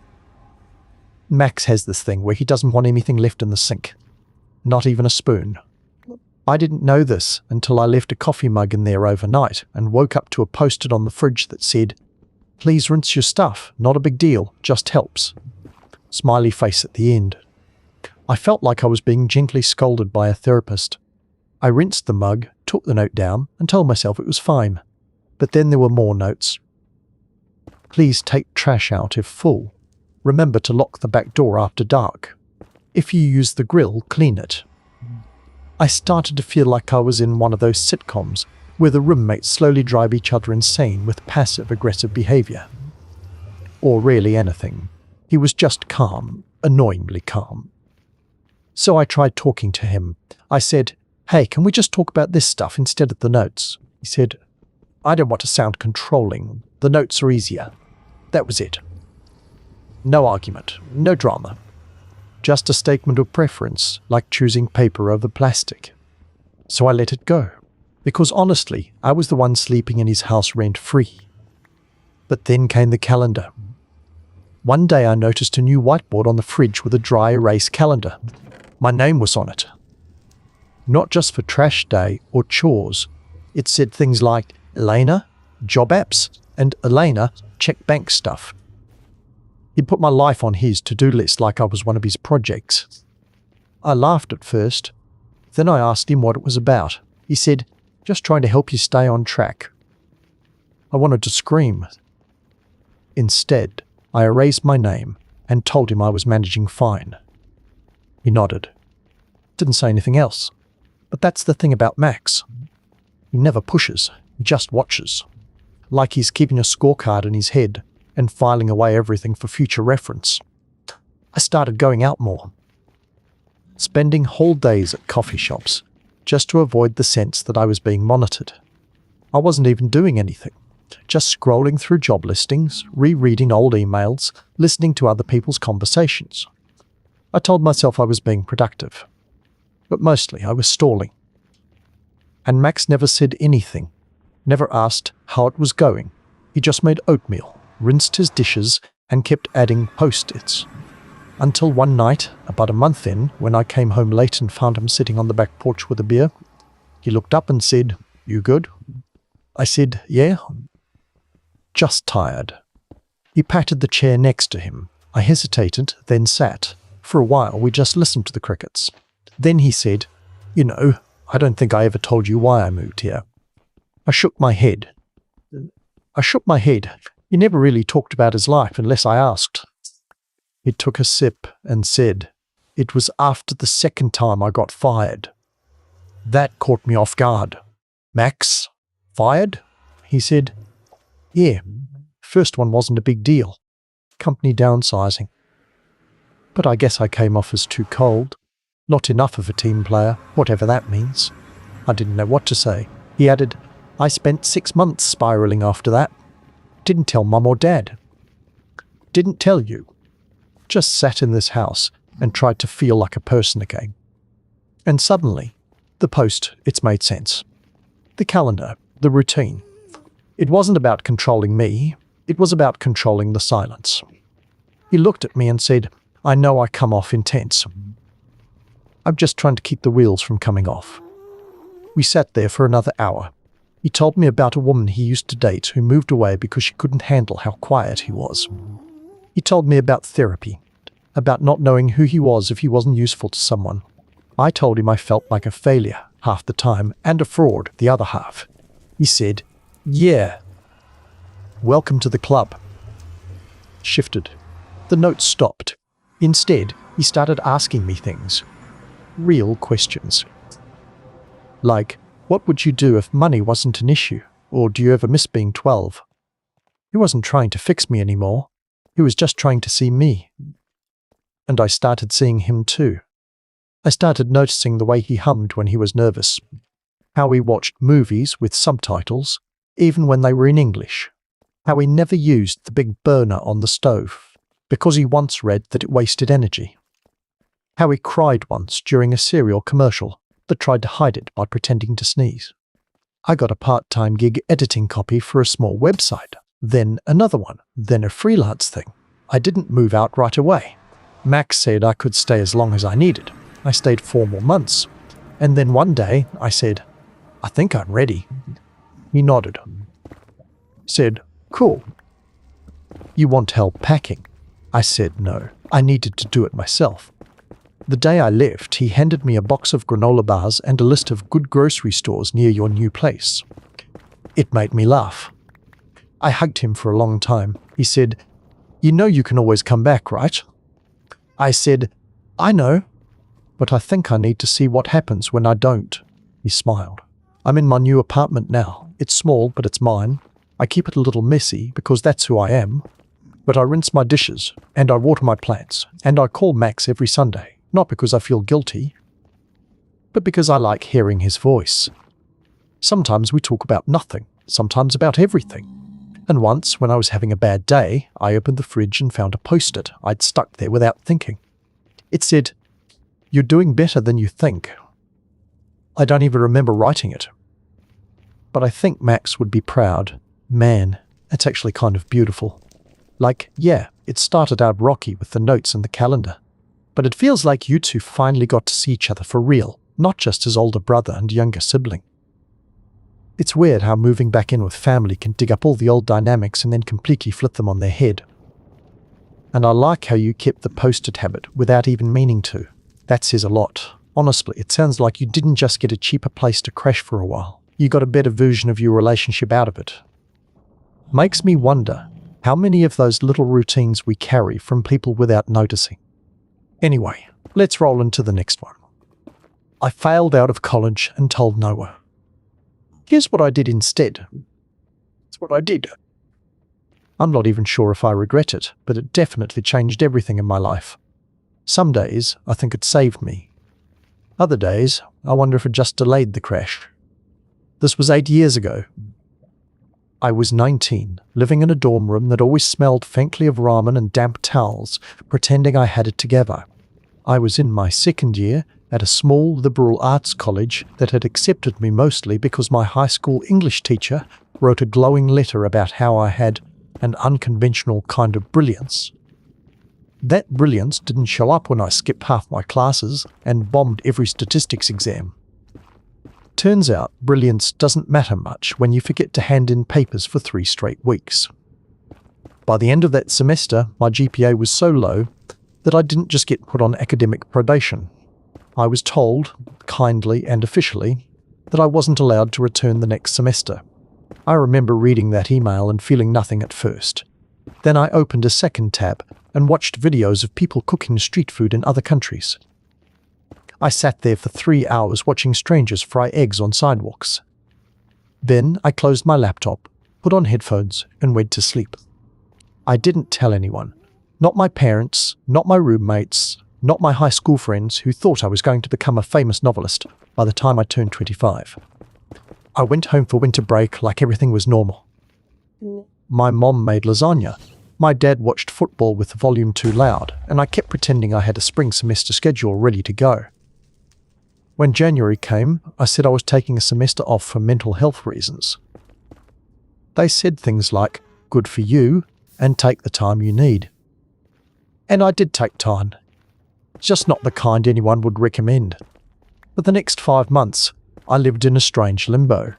Max has this thing where he doesn't want anything left in the sink. Not even a spoon. I didn't know this until I left a coffee mug in there overnight and woke up to a post-it on the fridge that said, "Please rinse your stuff, not a big deal, just helps." Smiley face at the end. I felt like I was being gently scolded by a therapist. I rinsed the mug, took the note down, and told myself it was fine. But then there were more notes. Please take trash out if full. Remember to lock the back door after dark. If you use the grill, clean it. I started to feel like I was in one of those sitcoms where the roommates slowly drive each other insane with passive-aggressive behavior. Or really anything. He was just calm, annoyingly calm. So I tried talking to him. I said, "Hey, can we just talk about this stuff instead of the notes?" He said, "I don't want to sound controlling. The notes are easier." That was it. No argument, no drama. Just a statement of preference, like choosing paper over plastic. So I let it go, because honestly, I was the one sleeping in his house rent-free. But then came the calendar. One day I noticed a new whiteboard on the fridge with a dry erase calendar. My name was on it. Not just for trash day or chores. It said things like Elena, job apps, and Elena, check bank stuff. He'd put my life on his to-do list like I was one of his projects. I laughed at first, Then I asked him what it was about. He said, "Just trying to help you stay on track." I wanted to scream. Instead, I erased my name and told him I was managing fine. He nodded. Didn't say anything else. But that's the thing about Max. He never pushes, he just watches. Like he's keeping a scorecard in his head and filing away everything for future reference. I started going out more. Spending whole days at coffee shops, just to avoid the sense that I was being monitored. I wasn't even doing anything. Just scrolling through job listings, rereading old emails, listening to other people's conversations. I told myself I was being productive. But mostly I was stalling. And Max never said anything, never asked how it was going. He just made oatmeal, rinsed his dishes, and kept adding post-its. Until one night, about a month in, when I came home late and found him sitting on the back porch with a beer, he looked up and said, "You good?" I said, "Yeah." "Just tired." He patted the chair next to him. I hesitated, then sat. For a while, we just listened to the crickets. Then he said, "You know, I don't think I ever told you why I moved here." I shook my head. He never really talked about his life unless I asked. He took a sip and said, "It was after the second time I got fired." That caught me off guard. "Max? Fired?" he said. "Yeah, first one wasn't a big deal. Company downsizing. But I guess I came off as too cold. Not enough of a team player, whatever that means." I didn't know what to say. He added, "I spent 6 months spiraling after that. Didn't tell Mum or Dad. Didn't tell you. Just sat in this house and tried to feel like a person again." And suddenly, the post-its made sense. The calendar, the routine. It wasn't about controlling me, it was about controlling the silence. He looked at me and said, "I know I come off intense. I'm just trying to keep the wheels from coming off." We sat there for another hour. He told me about a woman he used to date who moved away because she couldn't handle how quiet he was. He told me about therapy, about not knowing who he was if he wasn't useful to someone. I told him I felt like a failure half the time and a fraud the other half. He said, "Yeah. Welcome to the club." Shifted. The note stopped. Instead, he started asking me things. Real questions. Like, what would you do if money wasn't an issue? Or do you ever miss being 12? He wasn't trying to fix me anymore. He was just trying to see me. And I started seeing him too. I started noticing the way he hummed when he was nervous. How he watched movies with subtitles, even when they were in English. How he never used the big burner on the stove, because he once read that it wasted energy. How he cried once during a cereal commercial that tried to hide it by pretending to sneeze. I got a part-time gig editing copy for a small website, then another one, then a freelance thing. I didn't move out right away. Max said I could stay as long as I needed. I stayed 4 more months. And then one day, I said, "I think I'm ready." He nodded. Said, "Cool. You want help packing?" I said no. I needed to do it myself. The day I left, he handed me a box of granola bars and a list of good grocery stores near your new place. It made me laugh. I hugged him for a long time. He said, "You know you can always come back, right?" I said, "I know, but I think I need to see what happens when I don't." He smiled. "I'm in my new apartment now. It's small, but it's mine. I keep it a little messy because that's who I am. But I rinse my dishes, and I water my plants, and I call Max every Sunday. Not because I feel guilty, but because I like hearing his voice. Sometimes we talk about nothing, sometimes about everything. And once, when I was having a bad day, I opened the fridge and found a post-it I'd stuck there without thinking. It said, "You're doing better than you think." I don't even remember writing it. But I think Max would be proud. Man, it's actually kind of beautiful. Like, yeah, it started out rocky with the notes and the calendar. But it feels like you two finally got to see each other for real, not just as older brother and younger sibling. It's weird how moving back in with family can dig up all the old dynamics and then completely flip them on their head. And I like how you kept the post-it habit without even meaning to. That says a lot. Honestly, it sounds like you didn't just get a cheaper place to crash for a while. You got a better version of your relationship out of it. Makes me wonder how many of those little routines we carry from people without noticing. Anyway, let's roll into the next one. I failed out of college and told no one. Here's what I did instead. It's what I did. I'm not even sure if I regret it, but it definitely changed everything in my life. Some days, I think it saved me. Other days, I wonder if it just delayed the crash. This was 8 years ago. I was 19, living in a dorm room that always smelled faintly of ramen and damp towels, pretending I had it together. I was in my second year at a small liberal arts college that had accepted me mostly because my high school English teacher wrote a glowing letter about how I had an unconventional kind of brilliance. That brilliance didn't show up when I skipped half my classes and bombed every statistics exam. Turns out brilliance doesn't matter much when you forget to hand in papers for 3 straight weeks. By the end of that semester, my GPA was so low that I didn't just get put on academic probation. I was told, kindly and officially, that I wasn't allowed to return the next semester. I remember reading that email and feeling nothing at first. Then I opened a second tab and watched videos of people cooking street food in other countries. I sat there for 3 hours watching strangers fry eggs on sidewalks. Then I closed my laptop, put on headphones, and went to sleep. I didn't tell anyone. Not my parents, not my roommates, not my high school friends who thought I was going to become a famous novelist by the time I turned 25. I went home for winter break like everything was normal. My mom made lasagna. My dad watched football with the volume too loud, and I kept pretending I had a spring semester schedule ready to go. When January came, I said I was taking a semester off for mental health reasons. They said things like, "Good for you," and "take the time you need." And I did take time. Just not the kind anyone would recommend. For the next 5 months, I lived in a strange limbo.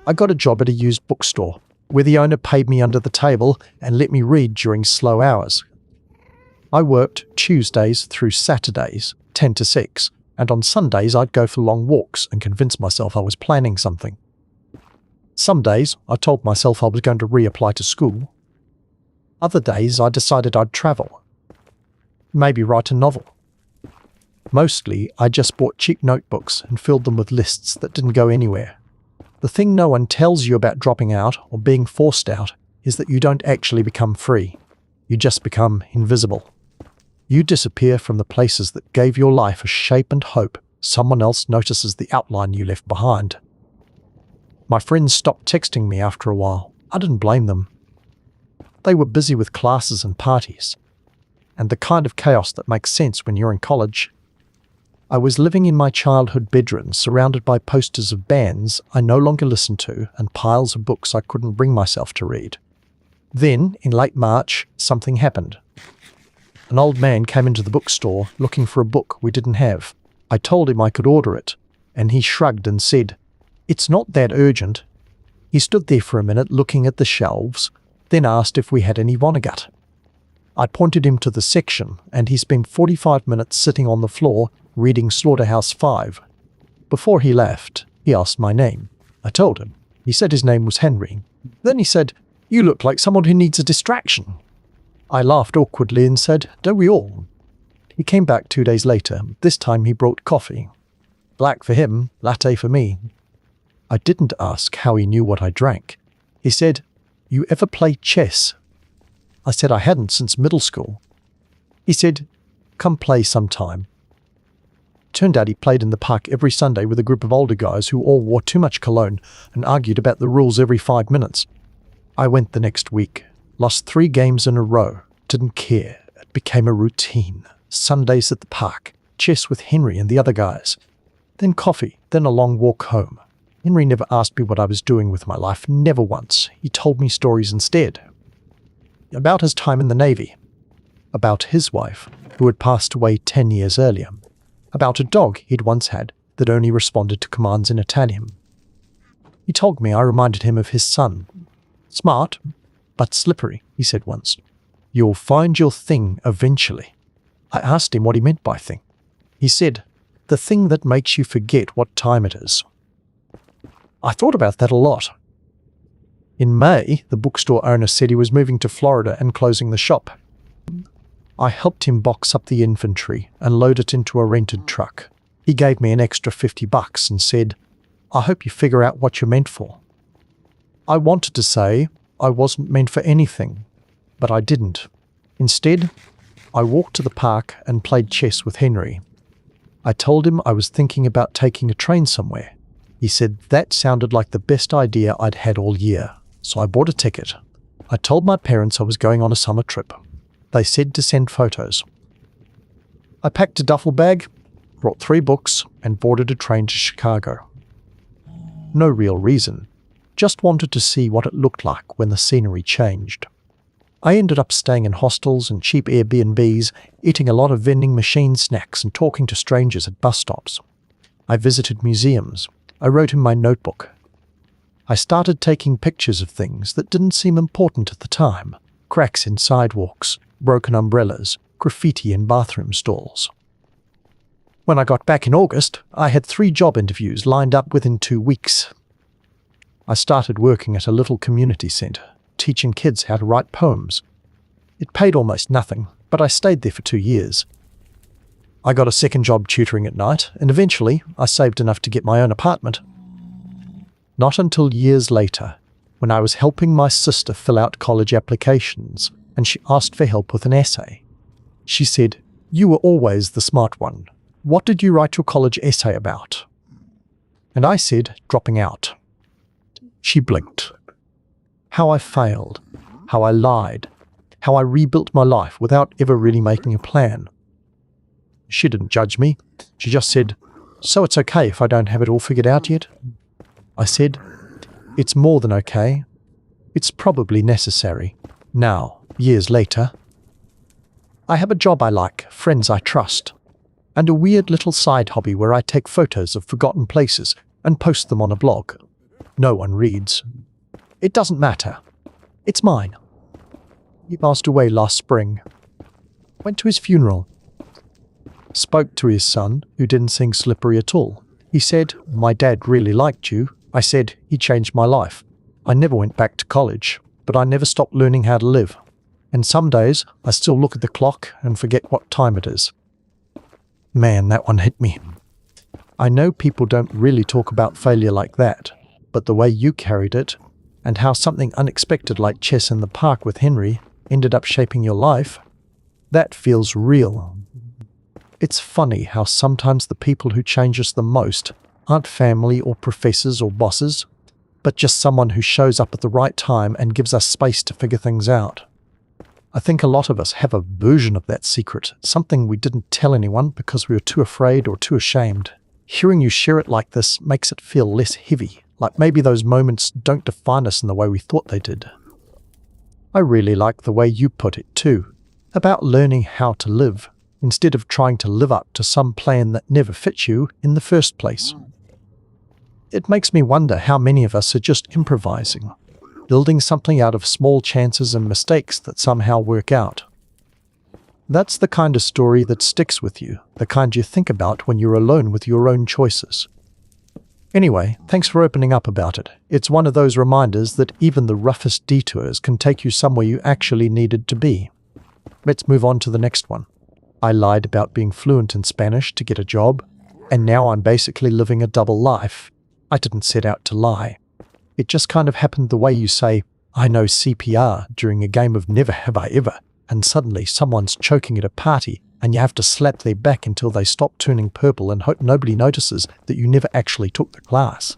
I got a job at a used bookstore, where the owner paid me under the table and let me read during slow hours. I worked Tuesdays through Saturdays, 10 to 6, and on Sundays I'd go for long walks and convince myself I was planning something. Some days I told myself I was going to reapply to school. Other days I decided I'd travel. Maybe write a novel. Mostly I just bought cheap notebooks and filled them with lists that didn't go anywhere. The thing no one tells you about dropping out or being forced out is that you don't actually become free. You just become invisible. You disappear from the places that gave your life a shape and hope. Someone else notices the outline you left behind. My friends stopped texting me after a while. I didn't blame them. They were busy with classes and parties, and the kind of chaos that makes sense when you're in college. I was living in my childhood bedroom, surrounded by posters of bands I no longer listened to and piles of books I couldn't bring myself to read. Then, in late March, something happened. An old man came into the bookstore looking for a book we didn't have. I told him I could order it, and he shrugged and said, "It's not that urgent." He stood there for a minute looking at the shelves, then asked if we had any Vonnegut. I pointed him to the section, and he spent 45 minutes sitting on the floor reading Slaughterhouse-Five. Before he left, he asked my name. I told him. He said his name was Henry. Then he said, "You look like someone who needs a distraction." I laughed awkwardly and said, "Don't we all?" He came back 2 days later. This time he brought coffee. Black for him, latte for me. I didn't ask how he knew what I drank. He said, "You ever play chess?" I said I hadn't since middle school. He said, "Come play sometime." Turned out he played in the park every Sunday with a group of older guys who all wore too much cologne and argued about the rules every 5 minutes. I went the next week, lost 3 games in a row, didn't care. It became a routine. Sundays at the park, chess with Henry and the other guys. Then coffee, then a long walk home. Henry never asked me what I was doing with my life, never once. He told me stories instead. About his time in the Navy. About his wife, who had passed away 10 years earlier. About a dog he'd once had that only responded to commands in Italian. He told me I reminded him of his son. "Smart, but slippery," he said once. "You'll find your thing eventually." I asked him what he meant by thing. He said, The thing that makes you forget what time it is. I thought about that a lot. In May, the bookstore owner said he was moving to Florida and closing the shop. I helped him box up the inventory and load it into a rented truck. He gave me an extra $50 and said, "I hope you figure out what you're meant for." I wanted to say I wasn't meant for anything, but I didn't. Instead, I walked to the park and played chess with Henry. I told him I was thinking about taking a train somewhere. He said that sounded like the best idea I'd had all year, so I bought a ticket. I told my parents I was going on a summer trip. They said to send photos. I packed a duffel bag, brought 3 books, and boarded a train to Chicago. No real reason, just wanted to see what it looked like when the scenery changed. I ended up staying in hostels and cheap Airbnbs, eating a lot of vending machine snacks and talking to strangers at bus stops. I visited museums. I wrote in my notebook. I started taking pictures of things that didn't seem important at the time. Cracks in sidewalks, broken umbrellas, graffiti in bathroom stalls. When I got back in August, I had 3 job interviews lined up within 2 weeks. I started working at a little community centre, teaching kids how to write poems. It paid almost nothing, but I stayed there for 2 years. I got a second job tutoring at night, and eventually I saved enough to get my own apartment. Not until years later, when I was helping my sister fill out college applications, and she asked for help with an essay. She said, "You were always the smart one. What did you write your college essay about?" And I said, "Dropping out." She blinked. How I failed, how I lied, how I rebuilt my life without ever really making a plan. She didn't judge me. She just said, "So it's okay if I don't have it all figured out yet?" I said, "It's more than okay. It's probably necessary." Now, years later, I have a job I like, friends I trust, and a weird little side hobby where I take photos of forgotten places and post them on a blog. No one reads. It doesn't matter. It's mine. He passed away last spring. Went to his funeral. Spoke to his son, who didn't sing Slippery at all. He said, "My dad really liked you." I said, "He changed my life. I never went back to college, but I never stopped learning how to live. And some days, I still look at the clock and forget what time it is." Man, that one hit me. I know people don't really talk about failure like that, but the way you carried it, and how something unexpected like chess in the park with Henry ended up shaping your life, that feels real. It's funny how sometimes the people who change us the most aren't family or professors or bosses, but just someone who shows up at the right time and gives us space to figure things out. I think a lot of us have a version of that secret, something we didn't tell anyone because we were too afraid or too ashamed. Hearing you share it like this makes it feel less heavy, like maybe those moments don't define us in the way we thought they did. I really like the way you put it too, about learning how to live, instead of trying to live up to some plan that never fits you in the first place. It makes me wonder how many of us are just improvising, building something out of small chances and mistakes that somehow work out. That's the kind of story that sticks with you, the kind you think about when you're alone with your own choices. Anyway, thanks for opening up about it. It's one of those reminders that even the roughest detours can take you somewhere you actually needed to be. Let's move on to the next one. I lied about being fluent in Spanish to get a job, and now I'm basically living a double life. I didn't set out to lie. It just kind of happened the way you say, "I know CPR" during a game of Never Have I Ever, and suddenly someone's choking at a party and you have to slap their back until they stop turning purple and hope nobody notices that you never actually took the class.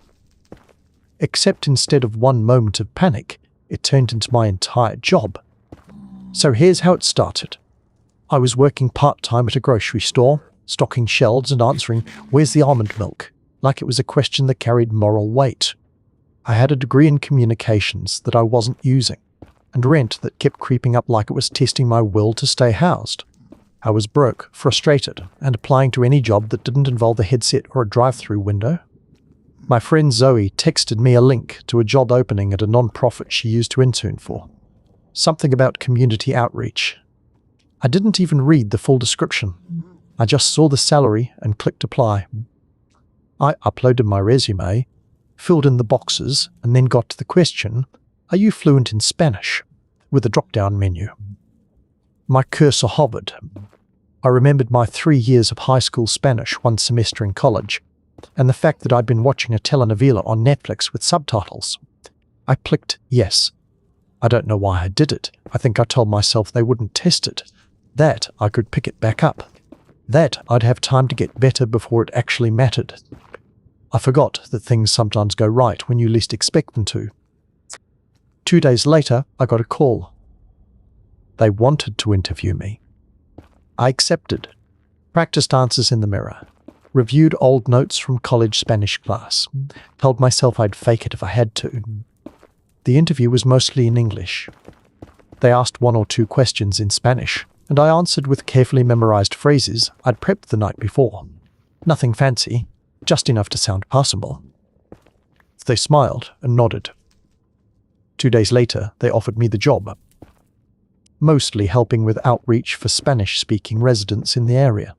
Except instead of one moment of panic, it turned into my entire job. So here's how it started. I was working part-time at a grocery store, stocking shelves and answering, "Where's the almond milk?" like it was a question that carried moral weight. I had a degree in communications that I wasn't using, and rent that kept creeping up like it was testing my will to stay housed. I was broke, frustrated, and applying to any job that didn't involve a headset or a drive-through window. My friend Zoe texted me a link to a job opening at a non-profit she used to intern for. Something about community outreach. I didn't even read the full description. I just saw the salary and clicked apply. I uploaded my resume, filled in the boxes, and then got to the question, "Are you fluent in Spanish?" with a drop-down menu. My cursor hovered. I remembered my 3 years of high school Spanish, 1 semester in college, and the fact that I'd been watching a telenovela on Netflix with subtitles. I clicked yes. I don't know why I did it. I think I told myself they wouldn't test it. That I could pick it back up. That I'd have time to get better before it actually mattered. I forgot that things sometimes go right when you least expect them to. 2 days later, I got a call. They wanted to interview me. I accepted, practiced answers in the mirror, reviewed old notes from college Spanish class, told myself I'd fake it if I had to. The interview was mostly in English. They asked 1 or 2 questions in Spanish, and I answered with carefully memorized phrases I'd prepped the night before. Nothing fancy, just enough to sound passable. They smiled and nodded. 2 days later, they offered me the job, mostly helping with outreach for Spanish-speaking residents in the area.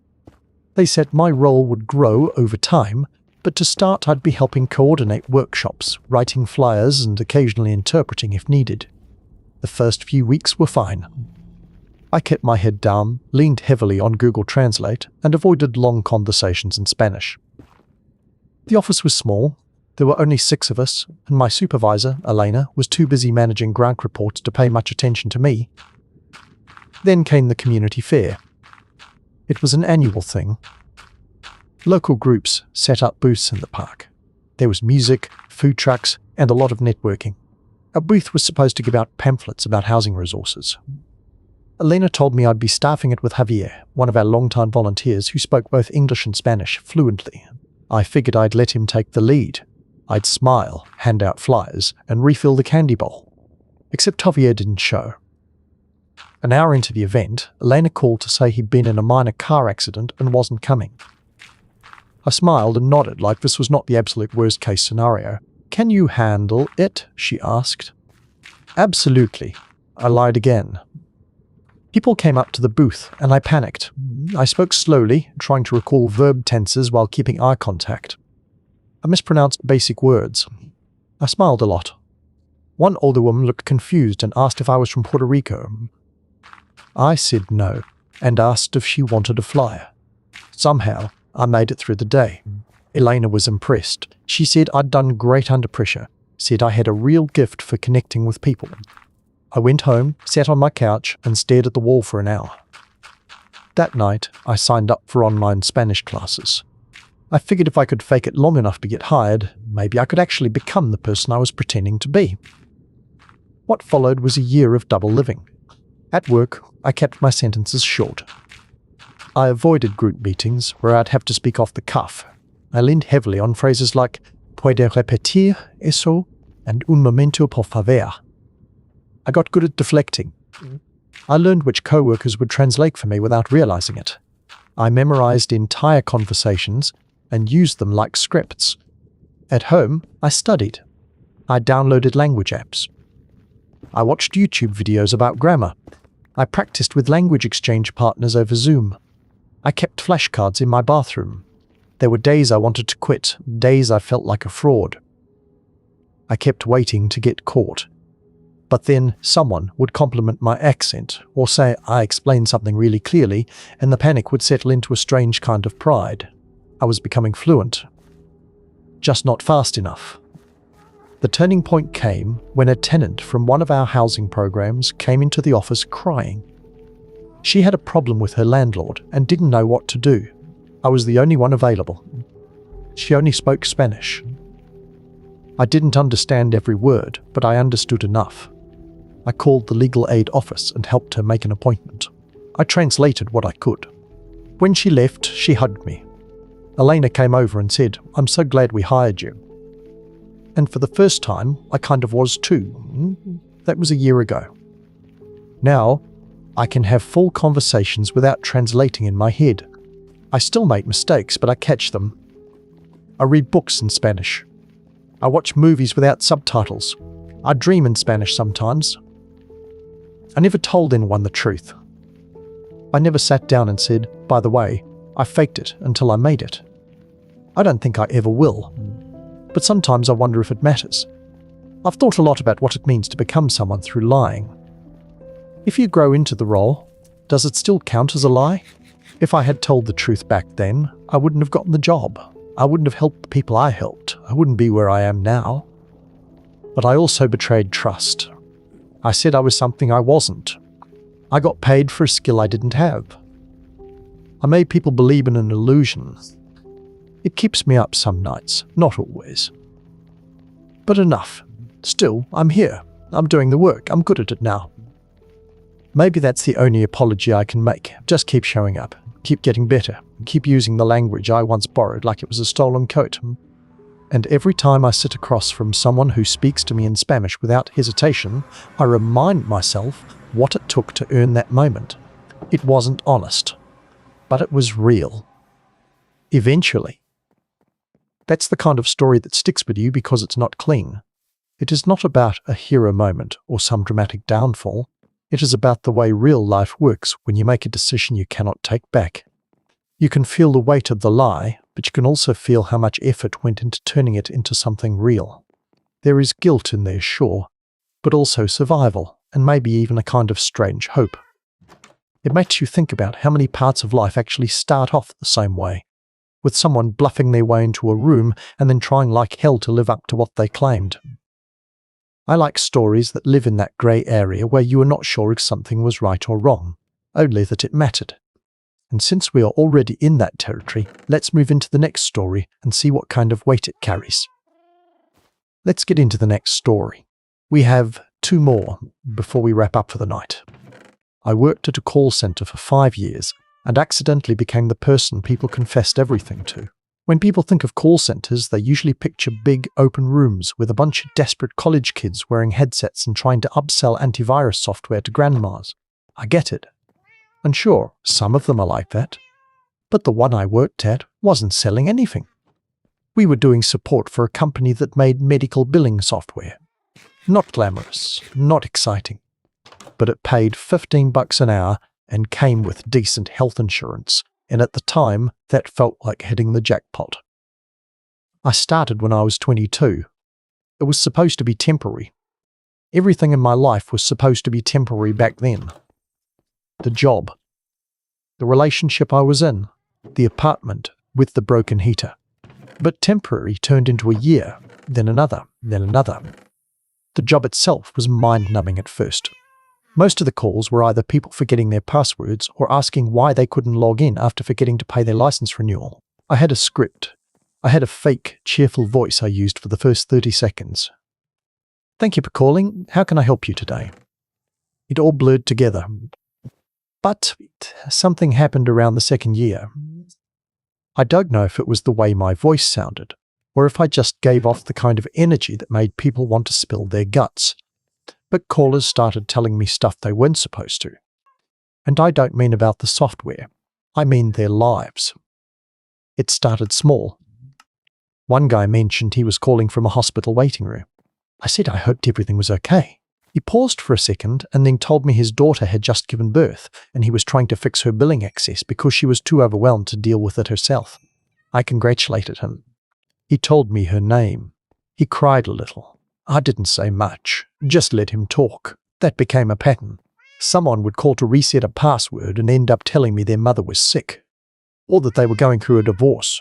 They said my role would grow over time, but to start I'd be helping coordinate workshops, writing flyers and occasionally interpreting if needed. The first few weeks were fine. I kept my head down, leaned heavily on Google Translate, and avoided long conversations in Spanish. The office was small. There were only 6 of us, and my supervisor, Elena, was too busy managing grant reports to pay much attention to me. Then came the community fair. It was an annual thing. Local groups set up booths in the park. There was music, food trucks, and a lot of networking. A booth was supposed to give out pamphlets about housing resources. Elena told me I'd be staffing it with Javier, one of our longtime volunteers who spoke both English and Spanish fluently. I figured I'd let him take the lead. I'd smile, hand out flyers, and refill the candy bowl. Except Javier didn't show. An hour into the event, Elena called to say he'd been in a minor car accident and wasn't coming. I smiled and nodded like this was not the absolute worst-case scenario. "Can you handle it?" she asked. "Absolutely." I lied again. People came up to the booth, and I panicked. I spoke slowly, trying to recall verb tenses while keeping eye contact. I mispronounced basic words. I smiled a lot. One older woman looked confused and asked if I was from Puerto Rico. I said no, and asked if she wanted a flyer. Somehow, I made it through the day. Elena was impressed. She said I'd done great under pressure, said I had a real gift for connecting with people. I went home, sat on my couch, and stared at the wall for an hour. That night, I signed up for online Spanish classes. I figured if I could fake it long enough to get hired, maybe I could actually become the person I was pretending to be. What followed was a year of double living. At work, I kept my sentences short. I avoided group meetings where I'd have to speak off the cuff. I leaned heavily on phrases like "Puede repetir eso?" and "Un momento por favor." I got good at deflecting. I learned which co-workers would translate for me without realizing it. I memorized entire conversations and used them like scripts. At home, I studied. I downloaded language apps. I watched YouTube videos about grammar. I practiced with language exchange partners over Zoom. I kept flashcards in my bathroom. There were days I wanted to quit, days I felt like a fraud. I kept waiting to get caught. But then someone would compliment my accent or say I explained something really clearly, and the panic would settle into a strange kind of pride. I was becoming fluent. Just not fast enough. The turning point came when a tenant from one of our housing programs came into the office crying. She had a problem with her landlord and didn't know what to do. I was the only one available. She only spoke Spanish. I didn't understand every word, but I understood enough. I called the legal aid office and helped her make an appointment. I translated what I could. When she left, she hugged me. Elena came over and said, "I'm so glad we hired you." And for the first time, I kind of was too. That was a year ago. Now, I can have full conversations without translating in my head. I still make mistakes, but I catch them. I read books in Spanish. I watch movies without subtitles. I dream in Spanish sometimes. I never told anyone the truth. I never sat down and said, "By the way, I faked it until I made it. I don't think I ever will, but sometimes I wonder if it matters. I've thought a lot about what it means to become someone through lying. If you grow into the role, does it still count as a lie? If I had told the truth back then, I wouldn't have gotten the job. I wouldn't have helped the people I helped. I wouldn't be where I am now. But I also betrayed trust. I said I was something I wasn't. I got paid for a skill I didn't have. I made people believe in an illusion. It keeps me up some nights, not always. But enough. Still, I'm here. I'm doing the work. I'm good at it now. Maybe that's the only apology I can make. Just keep showing up. Keep getting better. Keep using the language I once borrowed like it was a stolen coat. And every time I sit across from someone who speaks to me in Spanish without hesitation, I remind myself what it took to earn that moment. It wasn't honest, but it was real. Eventually. That's the kind of story that sticks with you because it's not clean. It is not about a hero moment or some dramatic downfall. It is about the way real life works when you make a decision you cannot take back. You can feel the weight of the lie, but you can also feel how much effort went into turning it into something real. There is guilt in there, sure, but also survival, and maybe even a kind of strange hope. It makes you think about how many parts of life actually start off the same way, with someone bluffing their way into a room and then trying like hell to live up to what they claimed. I like stories that live in that grey area where you are not sure if something was right or wrong, only that it mattered. And since we are already in that territory, let's move into the next story and see what kind of weight it carries. Let's get into the next story. We have 2 more before we wrap up for the night. I worked at a call centre for 5 years and accidentally became the person people confessed everything to. When people think of call centres, they usually picture big, open rooms with a bunch of desperate college kids wearing headsets and trying to upsell antivirus software to grandmas. I get it. And sure, some of them are like that. But the one I worked at wasn't selling anything. We were doing support for a company that made medical billing software. Not glamorous, not exciting. But it paid $15 an hour and came with decent health insurance. And at the time, that felt like hitting the jackpot. I started when I was 22. It was supposed to be temporary. Everything in my life was supposed to be temporary back then. The job, the relationship I was in, the apartment with the broken heater. But temporary turned into a year, then another, then another. The job itself was mind-numbing at first. Most of the calls were either people forgetting their passwords or asking why they couldn't log in after forgetting to pay their license renewal. I had a script. I had a fake, cheerful voice I used for the first 30 seconds. "Thank you for calling. How can I help you today?" It all blurred together. But something happened around the second year. I don't know if it was the way my voice sounded, or if I just gave off the kind of energy that made people want to spill their guts. But callers started telling me stuff they weren't supposed to. And I don't mean about the software. I mean their lives. It started small. One guy mentioned he was calling from a hospital waiting room. I said I hoped everything was okay. He paused for a second and then told me his daughter had just given birth and he was trying to fix her billing access because she was too overwhelmed to deal with it herself. I congratulated him. He told me her name. He cried a little. I didn't say much, just let him talk. That became a pattern. Someone would call to reset a password and end up telling me their mother was sick, or that they were going through a divorce,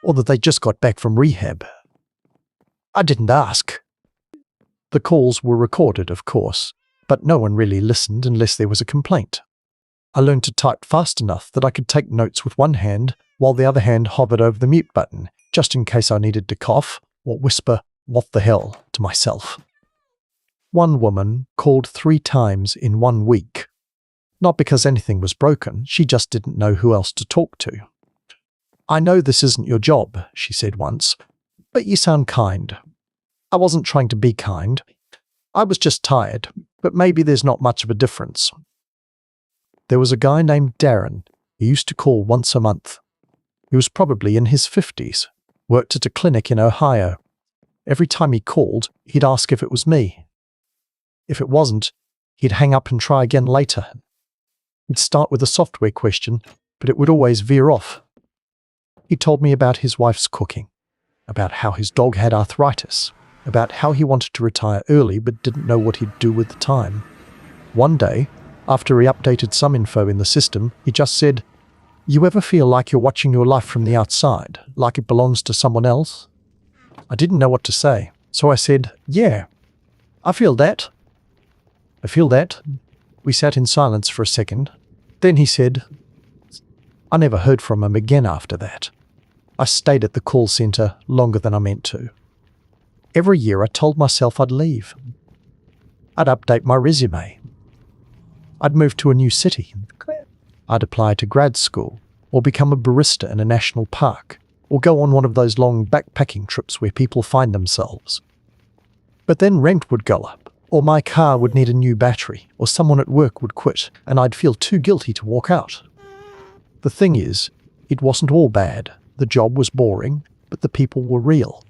or that they just got back from rehab. I didn't ask. The calls were recorded, of course, but no one really listened unless there was a complaint. I learned to type fast enough that I could take notes with one hand while the other hand hovered over the mute button, just in case I needed to cough or whisper, "What the hell?" to myself. One woman called 3 times in 1 week. Not because anything was broken, she just didn't know who else to talk to. "I know this isn't your job," she said once, "but you sound kind." I wasn't trying to be kind. I was just tired, but maybe there's not much of a difference. There was a guy named Darren who used to call once a month. He was probably in his 50s, worked at a clinic in Ohio. Every time he called, he'd ask if it was me. If it wasn't, he'd hang up and try again later. He'd start with a software question, but it would always veer off. He told me about his wife's cooking, about how his dog had arthritis, about how he wanted to retire early but didn't know what he'd do with the time. One day, after he updated some info in the system, he just said, "You ever feel like you're watching your life from the outside, like it belongs to someone else?" I didn't know what to say, so I said, "Yeah, I feel that. I feel that." We sat in silence for a second. Then he said, "I never heard from him again after that. I stayed at the call centre longer than I meant to. Every year I told myself I'd leave. I'd update my resume. I'd move to a new city. I'd apply to grad school, or become a barista in a national park, or go on one of those long backpacking trips where people find themselves. But then rent would go up, or my car would need a new battery, or someone at work would quit, and I'd feel too guilty to walk out. The thing is, it wasn't all bad. The job was boring, but the people were real.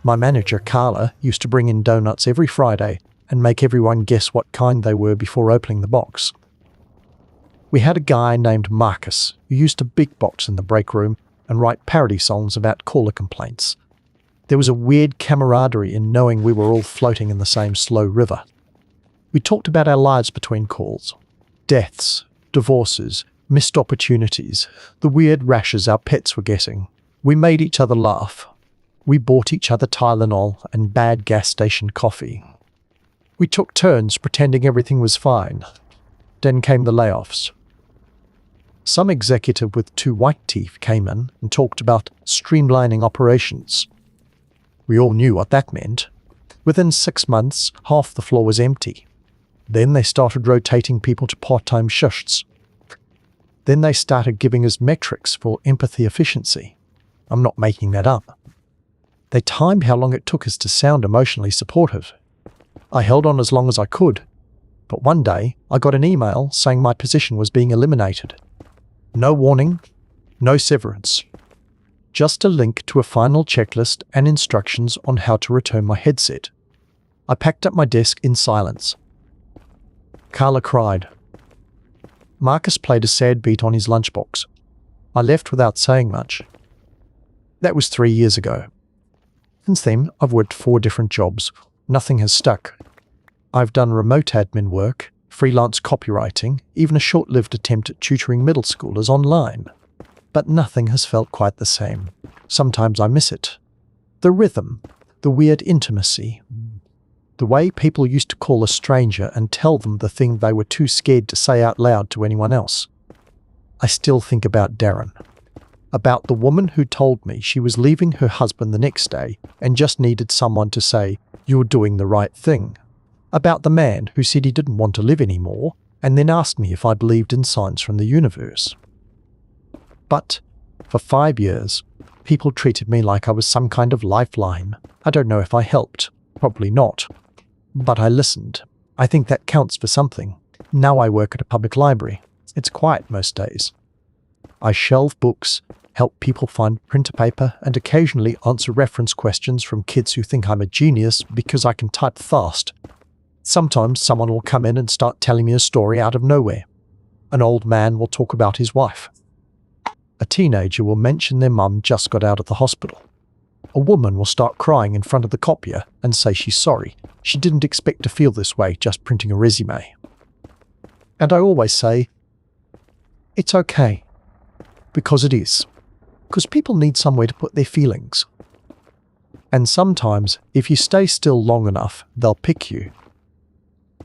My manager, Carla, used to bring in donuts every Friday and make everyone guess what kind they were before opening the box. We had a guy named Marcus who used to big box in the break room and write parody songs about caller complaints. There was a weird camaraderie in knowing we were all floating in the same slow river. We talked about our lives between calls. Deaths, divorces, missed opportunities, the weird rashes our pets were getting. We made each other laugh. We bought each other Tylenol and bad gas station coffee. We took turns pretending everything was fine. Then came the layoffs. Some executive with 2 white teeth came in and talked about streamlining operations. We all knew what that meant. Within 6 months, half the floor was empty. Then they started rotating people to part-time shifts. Then they started giving us metrics for empathy efficiency. I'm not making that up. They timed how long it took us to sound emotionally supportive. I held on as long as I could, but one day I got an email saying my position was being eliminated. No warning, no severance. Just a link to a final checklist and instructions on how to return my headset. I packed up my desk in silence. Carla cried. Marcus played a sad beat on his lunchbox. I left without saying much. That was 3 years ago. Since then, I've worked 4 different jobs. Nothing has stuck. I've done remote admin work, freelance copywriting, even a short-lived attempt at tutoring middle schoolers online. But nothing has felt quite the same. Sometimes I miss it. The rhythm, the weird intimacy. The way people used to call a stranger and tell them the thing they were too scared to say out loud to anyone else. I still think about Darren. About the woman who told me she was leaving her husband the next day and just needed someone to say, "You're doing the right thing." About the man who said he didn't want to live anymore and then asked me if I believed in signs from the universe. But for 5 years, people treated me like I was some kind of lifeline. I don't know if I helped. Probably not. But I listened. I think that counts for something. Now I work at a public library. It's quiet most days. I shelve books, help people find printer paper, and occasionally answer reference questions from kids who think I'm a genius because I can type fast. Sometimes someone will come in and start telling me a story out of nowhere. An old man will talk about his wife. A teenager will mention their mum just got out of the hospital. A woman will start crying in front of the copier and say she's sorry. She didn't expect to feel this way just printing a resume. And I always say, it's okay. Because it is. Because people need somewhere to put their feelings. And sometimes, if you stay still long enough, they'll pick you.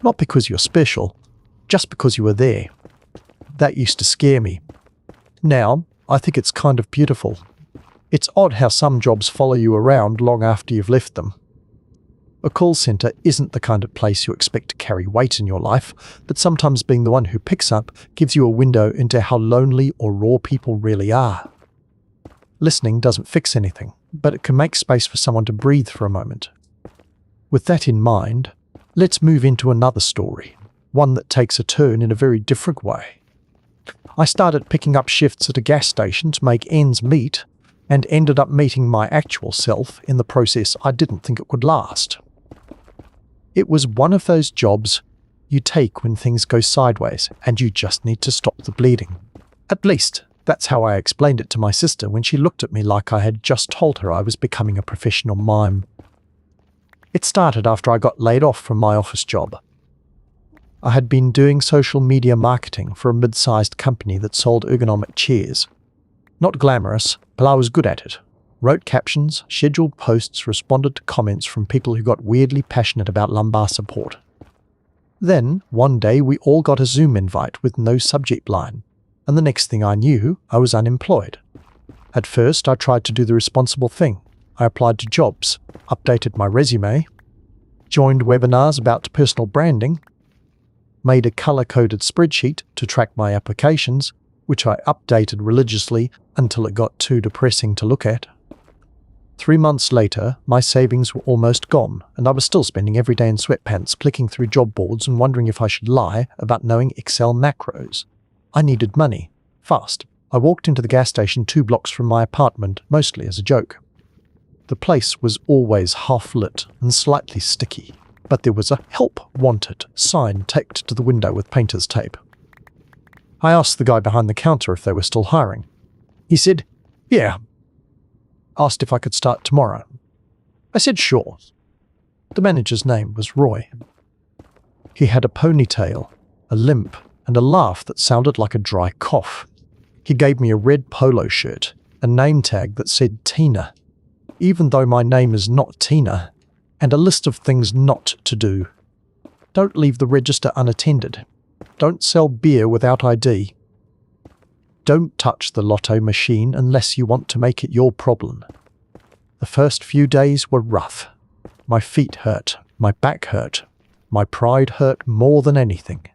Not because you're special, just because you were there. That used to scare me. Now, I think it's kind of beautiful. It's odd how some jobs follow you around long after you've left them. A call centre isn't the kind of place you expect to carry weight in your life, but sometimes being the one who picks up gives you a window into how lonely or raw people really are. Listening doesn't fix anything, but it can make space for someone to breathe for a moment. With that in mind, let's move into another story, one that takes a turn in a very different way. I started picking up shifts at a gas station to make ends meet, and ended up meeting my actual self in the process I didn't think it would last. It was one of those jobs you take when things go sideways and you just need to stop the bleeding. At least, That's how I explained it to my sister when she looked at me like I had just told her I was becoming a professional mime. It started after I got laid off from my office job. I had been doing social media marketing for a mid-sized company that sold ergonomic chairs. Not glamorous, but I was good at it. Wrote captions, scheduled posts, responded to comments from people who got weirdly passionate about lumbar support. Then, one day, we all got a Zoom invite with no subject line, and the next thing I knew, I was unemployed. At first, I tried to do the responsible thing. I applied to jobs, updated my resume, joined webinars about personal branding, made a color-coded spreadsheet to track my applications, which I updated religiously until it got too depressing to look at. 3 months later, my savings were almost gone, and I was still spending every day in sweatpants clicking through job boards and wondering if I should lie about knowing Excel macros. I needed money. Fast. I walked into the gas station 2 blocks from my apartment, mostly as a joke. The place was always half-lit and slightly sticky, but there was a "Help Wanted" sign taped to the window with painter's tape. I asked the guy behind the counter if they were still hiring. He said, "Yeah." Asked if I could start tomorrow. I said sure. The manager's name was Roy. He had a ponytail, a limp, and a laugh that sounded like a dry cough. He gave me a red polo shirt, a name tag that said Tina, even though my name is not Tina, and a list of things not to do. Don't leave the register unattended. Don't sell beer without ID. Don't touch the lotto machine unless you want to make it your problem. The first few days were rough. My feet hurt, my back hurt, my pride hurt more than anything.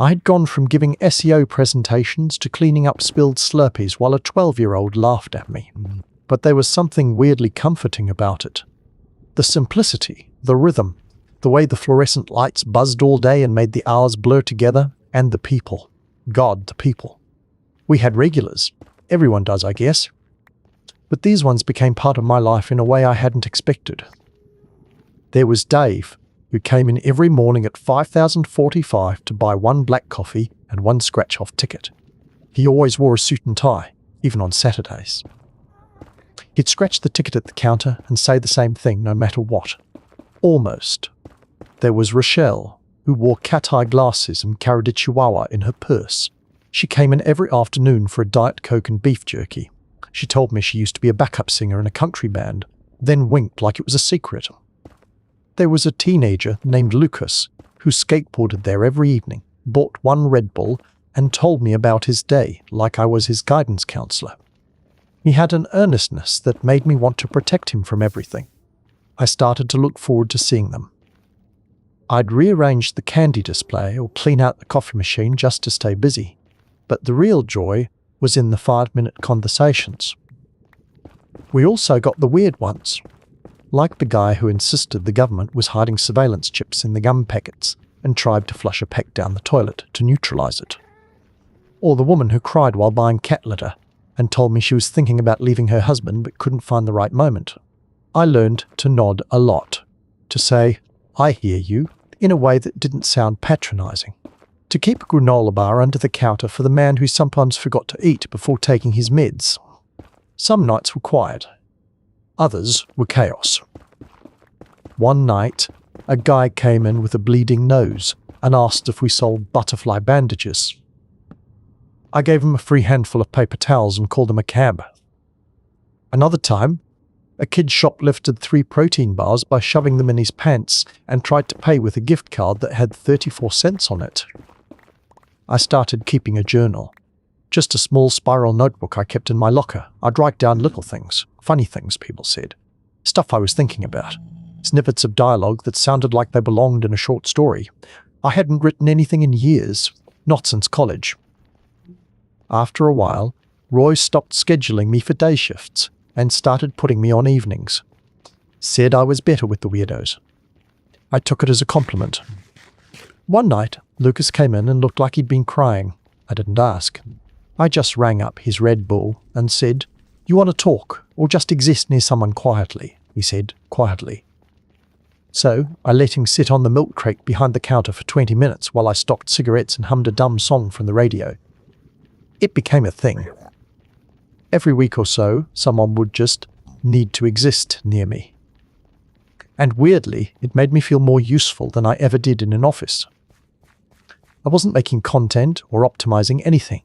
I had gone from giving SEO presentations to cleaning up spilled Slurpees while a 12-year-old laughed at me. But there was something weirdly comforting about it. The simplicity, the rhythm, the way the fluorescent lights buzzed all day and made the hours blur together, and the people. God, the people. We had regulars. Everyone does, I guess. But these ones became part of my life in a way I hadn't expected. There was Dave, who came in every morning at 5,045 to buy 1 black coffee and 1 scratch-off ticket. He always wore a suit and tie, even on Saturdays. He'd scratch the ticket at the counter and say the same thing no matter what. Almost. There was Rochelle, who wore cat-eye glasses and carried a chihuahua in her purse. She came in every afternoon for a Diet Coke and beef jerky. She told me she used to be a backup singer in a country band, then winked like it was a secret. There was a teenager named Lucas, who skateboarded there every evening, bought 1 Red Bull, and told me about his day like I was his guidance counselor. He had an earnestness that made me want to protect him from everything. I started to look forward to seeing them. I'd rearrange the candy display or clean out the coffee machine just to stay busy, but the real joy was in the 5-minute conversations. We also got the weird ones, like the guy who insisted the government was hiding surveillance chips in the gum packets and tried to flush a peck down the toilet to neutralize it. Or the woman who cried while buying cat litter and told me she was thinking about leaving her husband but couldn't find the right moment. I learned to nod a lot, to say, "I hear you," in a way that didn't sound patronizing. To keep a granola bar under the counter for the man who sometimes forgot to eat before taking his meds. Some nights were quiet. Others were chaos. One night, a guy came in with a bleeding nose and asked if we sold butterfly bandages. I gave him a free handful of paper towels and called him a cab. Another time, a kid shoplifted 3 protein bars by shoving them in his pants and tried to pay with a gift card that had 34 cents on it. I started keeping a journal. Just a small spiral notebook I kept in my locker. I'd write down little things, funny things people said, stuff I was thinking about, snippets of dialogue that sounded like they belonged in a short story. I hadn't written anything in years, not since college. After a while, Roy stopped scheduling me for day shifts and started putting me on evenings. Said I was better with the weirdos. I took it as a compliment. One night, Lucas came in and looked like he'd been crying. I didn't ask. I just rang up his Red Bull and said, "You want to talk, or just exist near someone quietly?" he said, quietly. So I let him sit on the milk crate behind the counter for 20 minutes while I stocked cigarettes and hummed a dumb song from the radio. It became a thing. Every week or so, someone would just need to exist near me. And weirdly, it made me feel more useful than I ever did in an office. I wasn't making content or optimizing anything.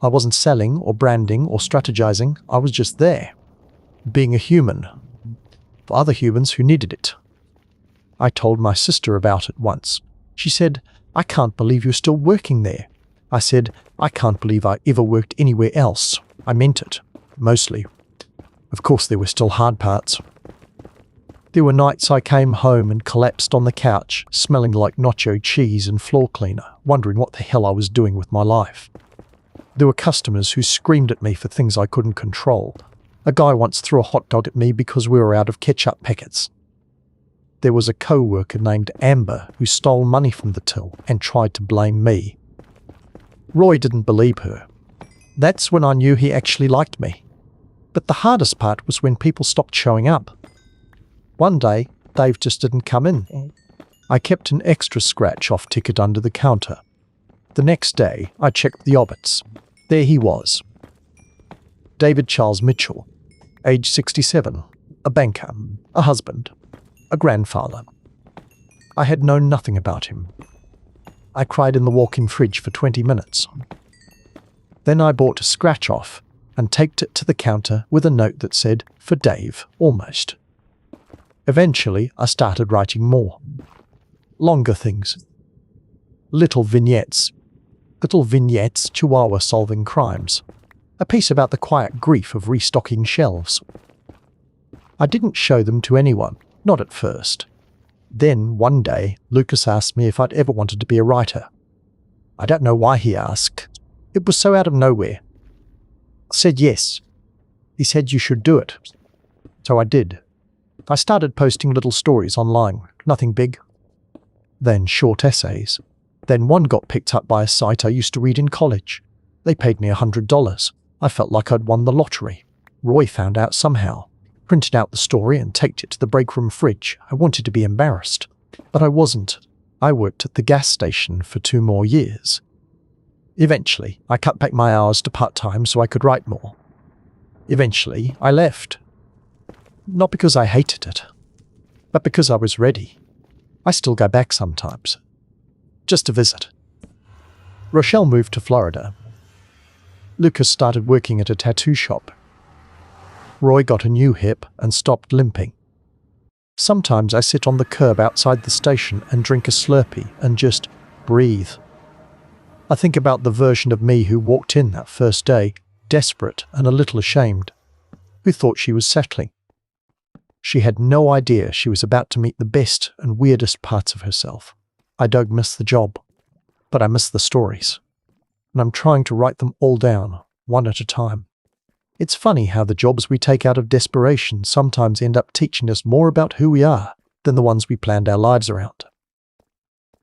I wasn't selling or branding or strategizing. I was just there, being a human, for other humans who needed it. I told my sister about it once. She said, "I can't believe you're still working there." I said, "I can't believe I ever worked anywhere else." I meant it, mostly. Of course, there were still hard parts. There were nights I came home and collapsed on the couch, smelling like nacho cheese and floor cleaner, wondering what the hell I was doing with my life. There were customers who screamed at me for things I couldn't control. A guy once threw a hot dog at me because we were out of ketchup packets. There was a co-worker named Amber who stole money from the till and tried to blame me. Roy didn't believe her. That's when I knew he actually liked me. But the hardest part was when people stopped showing up. One day, Dave just didn't come in. I kept an extra scratch-off ticket under the counter. The next day, I checked the obits. There he was. David Charles Mitchell, age 67, a banker, a husband, a grandfather. I had known nothing about him. I cried in the walk-in fridge for 20 minutes. Then I bought a scratch-off and taped it to the counter with a note that said, "For Dave, almost." Eventually, I started writing more. Longer things. Little vignettes, Chihuahua solving crimes. A piece about the quiet grief of restocking shelves. I didn't show them to anyone, not at first. Then, one day, Lucas asked me if I'd ever wanted to be a writer. I don't know why he asked. It was so out of nowhere. I said yes. He said you should do it. So I did. I started posting little stories online, nothing big. Then short essays. Then one got picked up by a site I used to read in college. They paid me $100. I felt like I'd won the lottery. Roy found out somehow, printed out the story and taped it to the break room fridge. I wanted to be embarrassed, but I wasn't. I worked at the gas station for 2 more years. Eventually, I cut back my hours to part-time so I could write more. Eventually, I left. Not because I hated it, but because I was ready. I still go back sometimes, just to visit. Rochelle moved to Florida. Lucas started working at a tattoo shop. Roy got a new hip and stopped limping. Sometimes I sit on the curb outside the station and drink a Slurpee and just breathe. I think about the version of me who walked in that first day, desperate and a little ashamed, who thought she was settling. She had no idea she was about to meet the best and weirdest parts of herself. I don't miss the job, but I miss the stories. And I'm trying to write them all down, one at a time. It's funny how the jobs we take out of desperation sometimes end up teaching us more about who we are than the ones we planned our lives around.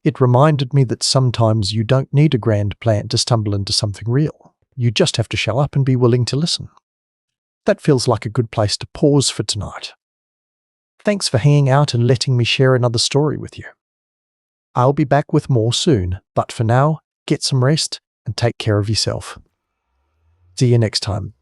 It reminded me that sometimes you don't need a grand plan to stumble into something real. You just have to show up and be willing to listen. That feels like a good place to pause for tonight. Thanks for hanging out and letting me share another story with you. I'll be back with more soon, but for now, get some rest and take care of yourself. See you next time.